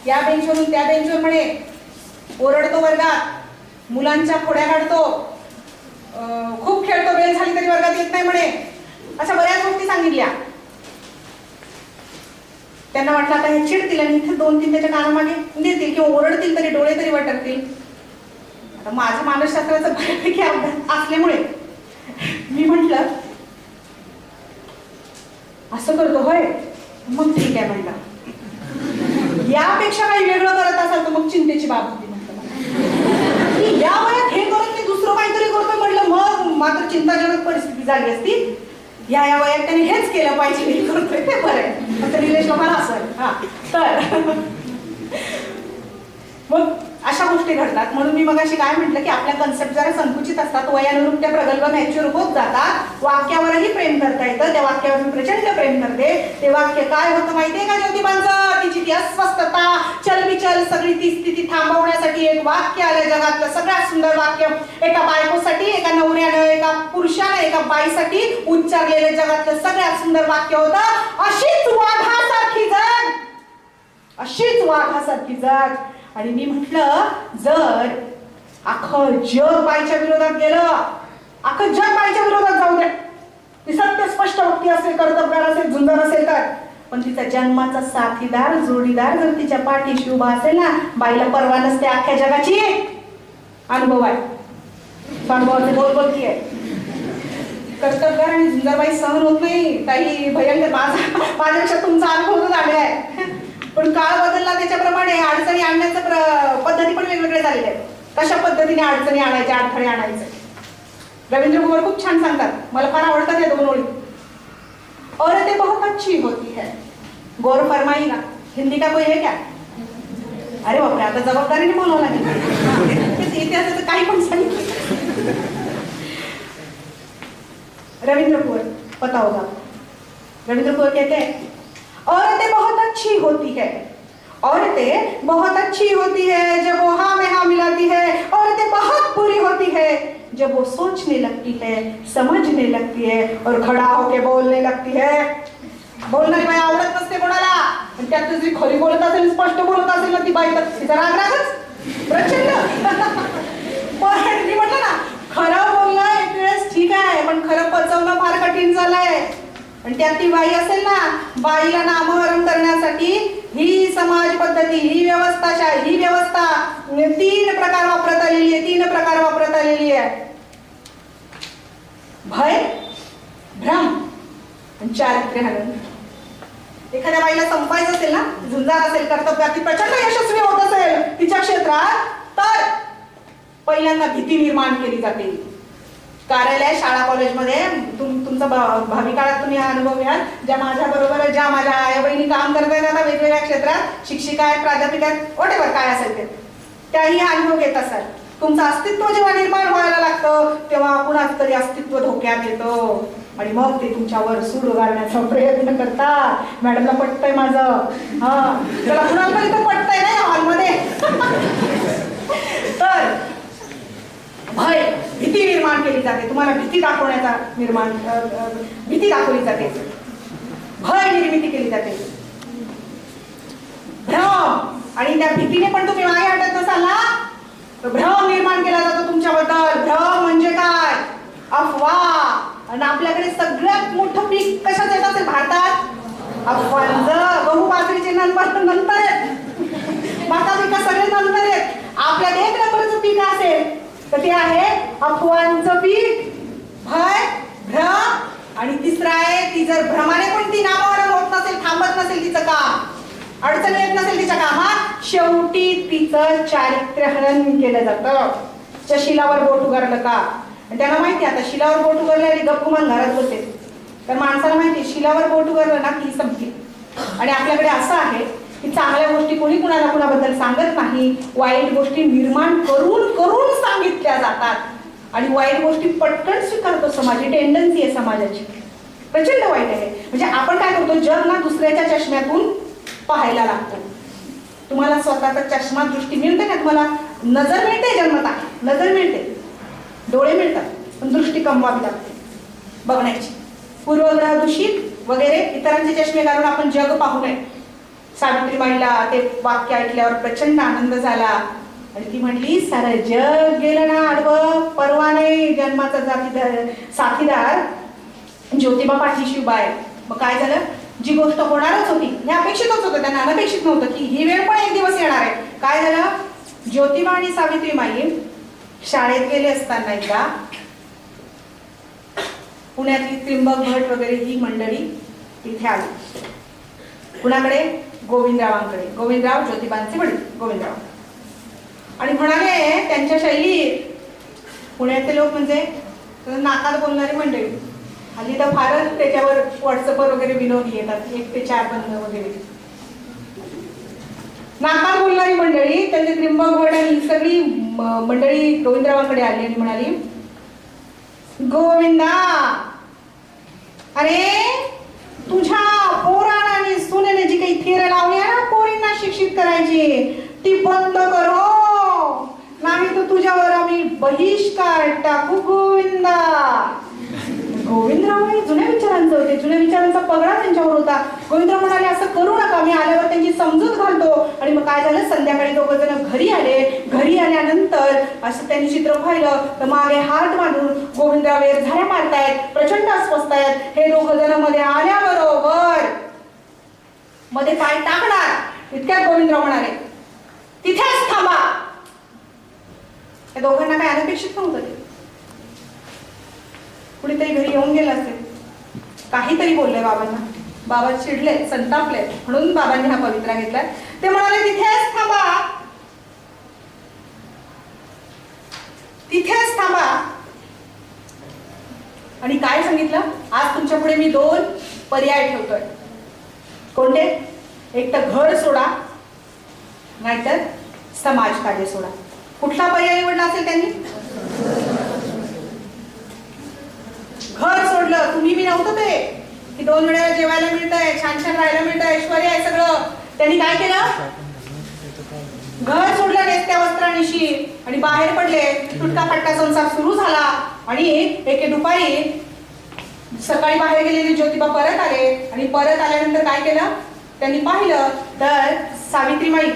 या बेंचवरून त्या बेंचवर म्हणे, ओरडतो वर्गात, मुलांच्या खोड्या काढतो, खूप खेळतो, बेल झाली तरी वर्गात येत नाही म्हणे. अशा बऱ्याच गोष्टी सांगितल्या. त्यांना वाटलं आता हे चिडतील आणि इथे 2-3 त्याच्या कानामागे देतील किंवा ओरडतील तरी डोळे तरी वटकतील. आता माझं मानसशास्त्राचं बऱ्यापैकी अभ्यास असल्यामुळे मी म्हटलं असं करतो होय, मग ठीक आहे म्हटलं. यापेक्षा काही वेगळं करत असाल तर मग चिंतेची बाब होती. म्हटलं या वयात हे करत नाही दुसरं काहीतरी करतोय म्हटलं मग मात्र चिंताजनक परिस्थिती झाली असती. या वयात त्याने हेच केलं पाहिजे, हे करतोय ते बरं आहे, आता रिलेशन मला असेल. हा, तर मग अशा गोष्टी घडतात. म्हणून मी मगाशी काय म्हटलं की आपल्या कन्सेप्ट जरा संकुचित असतात, वयानुरूप त्या प्रगल्भ मॅच्युअर होत जातात. वाक्यावरही प्रेम करता येतं, त्या वाक्यावर मी प्रचंड प्रेम करते. ते वाक्य काय होतं माहितीये का ज्योतिबांचं? तिची ती अस्वस्थता, चलबिचल, सगळी ती स्थिती थांबवण्यासाठी एक वाक्य आलं जगातलं सगळ्यात सुंदर वाक्य. एका बायकोसाठी, एका नवऱ्यानं, एका पुरुषानं, एका बाईसाठी उच्चारलेलं जगातलं सगळ्यात सुंदर वाक्य होतं, अशीच वाघासारखी जग, अशीच वाघासारखी जग. आणि मी म्हटलं जर अख्खं जग बाईच्या विरोधात गेलं, अख्खं जग बाईच्या विरोधात जाऊ दे, ती सत्य स्पष्ट वक्ती असेल, कर्तबगार असेल, झुंजार असेल तर, पण तिचा जन्माचा साथीदार, जोडीदार जर तिच्या पाठीशी उभा असेल ना, बाईला परवा नसते अख्ख्या जगाची. अनुभव आहे, अनुभवाचे बोल बोलती आहे. कर्तबगार आणि झुंजारबाई सहन होत नाही, काही भयंकर. माझ्यापेक्षा तुमचा अनुभव झाले आहे, पण काळ बदलला त्याच्याप्रमाणे अडचणी आणण्याच्या पद्धती पण वेगवेगळ्या झालेल्या आहेत. कशा पद्धतीने अडचणी आणायच्या, अडथळे आणायचे. रवींद्र कुमार खूप छान सांगतात, मला फार आवडतात या 2 ओळी. औरतें बहुत अच्छी होती है, गौर फरमाईगा. हिंदी का कोई है क्या? अरे बापरे, आता जबाबदारीने बोलावं लागेल. इतिहासाचं काही पण सांगितलं. रविंद्र कुंवर, पता होगा. रविंद्र कुंवर कहते हैं औरतें बहुत अच्छी होती है, औरतें बहुत अच्छी होती है जब वो हाँ में हाँ मिलाती है. औरतें बहुत बुरी होती है जब वो सोचने लगती है, समझने लगती है और खड़ा होके बोलने लगती है. बोलणारी बाई आवडत नसते कोणाला, त्यात जी खरी बोलत असेल, स्पष्ट बोलत असेल ना ती बाई, तर तिचा राग रागच प्रचंड. पण मी म्हटलं ना, खरं बोलणं एक वेळेस ठीक आहे, पण खरं पचवणं फार कठीण झालंय. आणि त्यात ती बाई असेल ना, बाईला नामहरण करण्यासाठी ही समाज पद्धती, ही व्यवस्था 3 प्रकार वापरत आलेली आहे. 3 प्रकार वापरत आलेली आहे. भय, भ्रम आणि चारित्र्यहनन. एखाद्या बाईला संपायचं असेल ना, झुंजार असेल, कर्तव्यात ती प्रचंड यशस्वी होत असेल तिच्या क्षेत्रात, तर पहिल्यांदा भीती निर्माण केली जाते. कार्यालय, शाळा, कॉलेजमध्ये तुमचा भावी काळात तुम्ही अनुभव घ्याल. ज्या माझ्या बरोबर, ज्या माझ्या आई बहिणी काम करतात आता वेगवेगळ्या क्षेत्रात, शिक्षिका आहेत, प्राध्यापिका आहेत, व्हॉटएव्हर काय असेल ते, त्याही अनुभव घेत असाल. तुमचं अस्तित्व जेव्हा निर्माण व्हायला लागतं तेव्हा कुणाच तरी अस्तित्व धोक्यात येतं आणि मग ते तुमच्यावर सूड उगारण्याचा प्रयत्न करतात. मॅडमला पटतंय माझं, हा त्याला कुणाला तरी तर पटतंय ना या हॉलमध्ये. तर भय, भीती निर्माण केली जाते. तुम्हाला भीती दाखवण्याचा भीती दाखवली जाते, भय निर्मिती केली जाते. भ्रम, आणि त्या भीतीने पण तुम्ही मागे हटत नसाल ना, भ्रम निर्माण केला जातो तुमच्याबद्दल. भ्रम म्हणजे काय? अफवा. आणि आपल्याकडे सगळ्यात मोठं पीक कशाचं येत असेल भारतात? अफवांचं. गहू बाजरीचे नंतर आहेत, माता पिका सगळे नंतर आहेत. आपल्यात 1 नंबरचं पीक असेल तर ते आहे अफवांचं पीक. भय, भ्रम, आणि तिसरं आहे ती जर भ्रमाने पण ती नामहरण होत नसेल, थांबत नसेल तिचं काम, अडचण येत नसेल तिच्या कामात, शेवटी तिचं चारित्र्यहनन केलं जातं. त्या शिलावर बोट उगारलं का, आणि त्यांना माहिती आता शिलावर बोट उगारलं आणि गपगुमान घरात बसेल. तर माणसाला माहिती शिलावर बोट उगारलं ना की संपली. आणि आपल्याकडे असं आहे की चांगल्या गोष्टी कोणी कुणाबद्दल सांगत नाही, वाईट गोष्टी निर्माण करून करून सांगितल्या जातात आणि वाईट गोष्टी पटकन स्वीकारतो समाज. ही टेंडन्सी आहे समाजाची, प्रचंड वाईट आहे. म्हणजे आपण काय करतो, जग ना दुसऱ्याच्या चष्म्यातून पाहायला लागतो. तुम्हाला स्वतःचा चष्मा दृष्टी मिळते ना, तुम्हाला नजर मिळते, जन्मता नजर मिळते, डोळे मिळतात, पण दृष्टी कमवावी लागते बघण्याची. पूर्वग्रह दूषित वगैरे इतरांचे चष्मे घालून आपण जग पाहू नये. सावित्रीबाईला ते वाक्य ऐकल्यावर प्रचंड आनंद झाला आणि ती म्हणली, सारं जग गेलं ना आडवं, परवा नाही जन्माचा साथीदार ज्योतिबा पाठीशी उभा आहे. मग काय झालं, जी गोष्ट होणारच होती, हे अपेक्षितच होतं, त्यांना अनपेक्षित नव्हतं की ही वेळ पण एक दिवस येणार आहे. काय झालं, ज्योतिबा आणि सावित्रीबाई शाळेत गेले असताना एकदा पुण्यातली त्रिंबक भट वगैरे ही मंडळी इथे आली. कुणाकडे? गोविंदरावांकडे. गोविंदराव ज्योतिबांचे वडील गोविंदराव. आणि म्हणाले त्यांच्या शैलीत, पुण्यातले लोक म्हणजे नाकात बोलणारी मंडळी, हल्ली तर फारच त्याच्यावर व्हॉट्सअपवर वगैरे विनोद येतात, 1 ते 4 बंद वगैरे. नाकात बोलणारी मंडळी, त्यांचे त्रिंबक भट आणि सगळी मंडळी गोविंदरावांकडे आली आणि म्हणाली, गोविंदा, अरे तुझ्या पोराला आणि सुनेने जी काही थेर लावली आहे ना पोरींना शिक्षित करायची, ती बंद करो, नाही तर तुझ्यावर आम्ही बहिष्कार टाकू. गोविंदा. गोविंदराव जुन्या विचारांचं होते, जुन्या विचारांचा पगडा त्यांच्यावर होता. गोविंदराव म्हणाले, असं करू नका, मी आल्यावर त्यांची समजूत घालतो. आणि मग काय झालं, संध्याकाळी 2 जण घरी आले. घरी आल्यानंतर असं त्यांनी चित्र पाहिलं तर मागे हात बांधून गोविंदराव झाड्या मारतायत, प्रचंड अस्वस्थ आहेत. हे 2 जण मध्ये आल्याबरोबर मध्ये पाय टाकणार इतक्यात गोविंदराव म्हणाले, तिथेच थांबा. त्या दोघांना काय अनपेक्षित नव्हतं ते. कुणीतरी घरी येऊन गेलं असेल, काहीतरी बोलले बाबांना, बाबा चिडले, संतापले, म्हणून बाबांनी हा पवित्रा घेतलाय. ते म्हणाले, तिथेच थांबा, तिथेच थांबा. आणि काय सांगितलं, आज तुमच्या पुढे मी 2 पर्याय ठेवतोय. कोणते? एक तर घर सोडा, नाहीतर समाजकार्य सोडा. कुठला पर्याय निवडला असेल त्यांनी? घर सोडलं. तुम्ही मी नव्हतं ते की 2 वेळेला जेवायला मिळतंय, छान छान राहायला मिळतंय, ऐश्वर्य आहे सगळं. त्यांनी काय केलं? घर सोडलं नेसत्या वस्त्रांनिशी आणि बाहेर पडले. तुटका फटका संसार सुरू झाला आणि एके दुपारी सकाळी बाहेर गेलेले ज्योतिबा परत आले आणि परत आल्यानंतर काय केलं त्यांनी पाहिलं तर सावित्रीबाई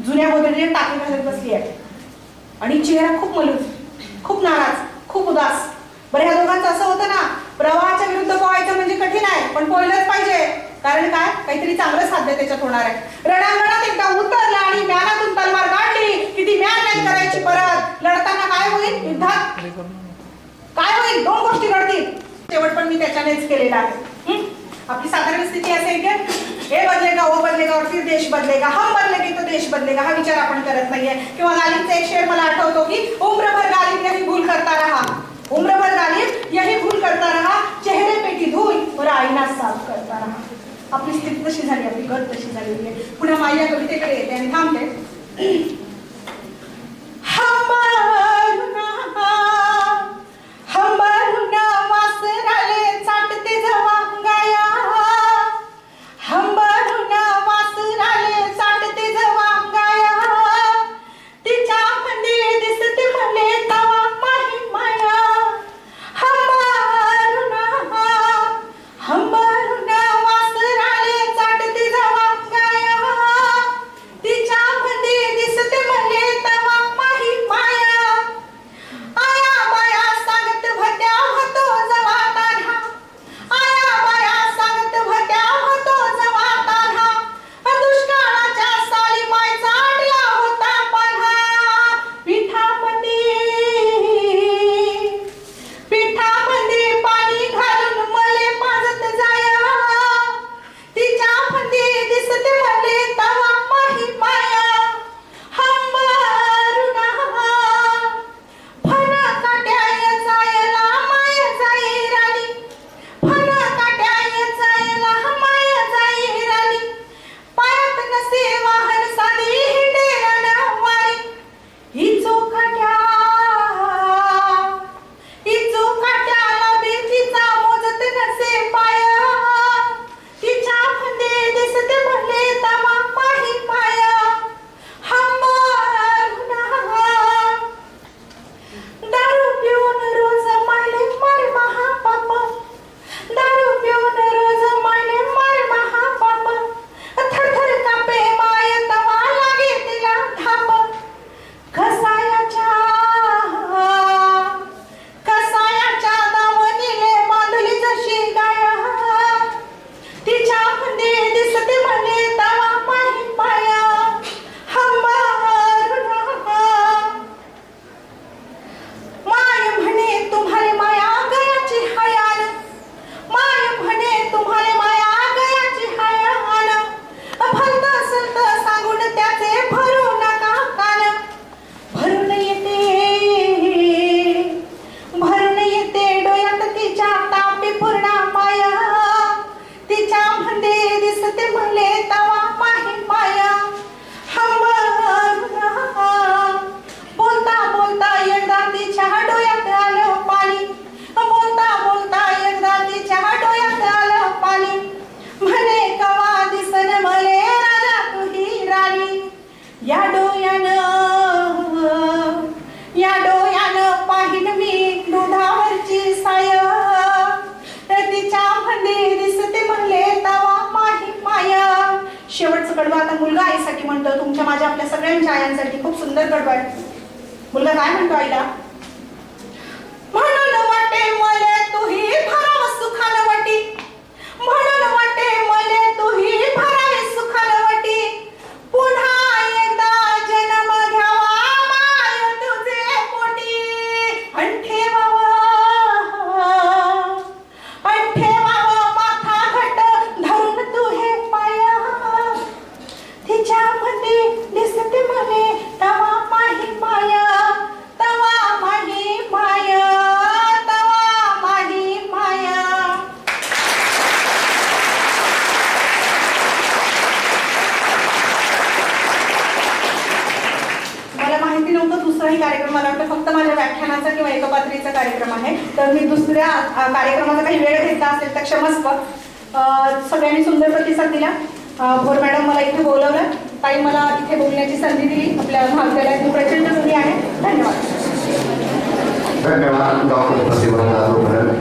जुन्या गोधडीने टाके घालत बसली आहे आणि चेहरा खूप मलूस, खूप नाराज, खूप उदास. बरं, ह्या दोघांचं असं होतं ना, प्रवाहाच्या विरुद्ध पोहायचं म्हणजे कठीण आहे, पण पोहलंच पाहिजे. कारण काय, काहीतरी चांगलं साध्य त्याच्यात होणार आहे. रणांगणात एकदा उतरला आणि म्यानातून तलवार काढली की ती म्यान नाही करायची परत. लढताना काय होईल, युद्धात काय होईल, 2 गोष्टी घडतील. शेवट पण मी त्याच्यानेच केलेला आहे. आपली साधारण स्थिती असे की हे बदलेगा वो बदलेगा और फिर देश बदलेगा, हम बदलेगे तो देश बदलेगा, हा विचार आपण करत नाहीये. किंवा गालिबचा एक शेर मला आठवतो की उम्रभर गालिब यही भूल करता रहा, उम्रभर गालिब यही भूल करता रहा, चेहरे पे की धूल और आईना साफ करता रहा. आपली स्थिती तशी झाली, आपली गत तशी झालेली आहे. पुन्हा माझ्या कवितेकडे येते आणि थांबते. हंबरुना वासराले चाटते जवांगाया, हंबरुना वासराले चाटते जवांगाया, तिच्या मध्ये दिसते मले तवा माही माया. हंबरुना वासराले चाटते जवांगाया, तिच्या मध्ये दिसते मले तवा माही माया. आया बाया सांगत भट्या होतो जवा तान्हा, आया बाया सांगत भट्या होतो जवा तान्हा, दुष्काळाच्या साली माय चाटला होता पान्हा. पिठामध्ये पाणी घालून मले पाजत जाया, तिच्या मध्ये दिसते मले तवा माही माया. हंबरुना फन काट्याय जायला माय जाई राणी, फन काट्याय जायला माय जाई राणी, पायात नसे वाहन साधी हिंडेला नवारी. हिचो काट्याला भीतीचा मोजत नसे पाया, तिच्या मध्ये दिसते मले तवा माही माया. हंबरुना दारू पिऊन रोज मायले मारे महापाप, दारू पिऊन रोज मायले मारे महापाप, थरथर कापे माय तवा लागे तिला धाप. कसायाच्या दावणीले बांधली जशी गाया, तिच्या मध्ये दिसते मले तवा माही माया. हंबरुना माय म्हणे तुम्हारे माया गयाची हयान, माय म्हणे तुम्हारे माया गयाची हयान, भलत असत सांगून त्याचे भरू नका कान. भरून येते डोळ्यात तिच्या तापी पूर्ण माया, तिच्या मध्ये दिसते मले तवा माही माया. हंबरुना बोलता बोलता एकदा तिच्या डोळ्यात आलं पाणी, बोलता बोलता एकदा तिच्या डोळ्यात आलं पाणी, म्हणे कवा दिसन मले राजा तुही राणी. या डोळ्यानं पाहिन मी दुधावरची साय, तिच्या मध्ये दिसते मले तवा माही माया. शेवटचं कडवं आता मुलगा आईसाठी म्हणतो, तुमच्या माझ्या आपल्या सगळ्यांच्या आयांसाठी खूप सुंदर कडवं आहे. मुलगा काय म्हणतो आईला? म्हणून वाटे मले तुही भराव सुखान वाटी, म्हणून वाटे मले तुही भरावे सुखान वाटी, पुन्हा एकदा जन्म घ्यावा माय तुझे पोटी. ठेवावं माथा घट धरून तुहे पाया, तिच्या मध्ये दिसते मले तवा माही माया, तवा माही माया, तवा माही दुसराही कार्यक्रम मला वाटतं फक्त माझ्या व्याख्यानाचा किंवा एकपात्रीचा कार्यक्रम आहे. तर मी दुसऱ्या कार्यक्रमाचा काही वेळ घेतला असेल तर क्षमस्व. सगळ्यांनी सुंदर प्रतिसाद दिला. भोर मॅडम मला इथे बोलवलं, ताई मला इथे बोलण्याची संधी दिली. आपल्या महाविद्यालयात प्रचंड संधी आहे. धन्यवाद. धन्यवाद डॉक्टर प्रतिभा जाधव.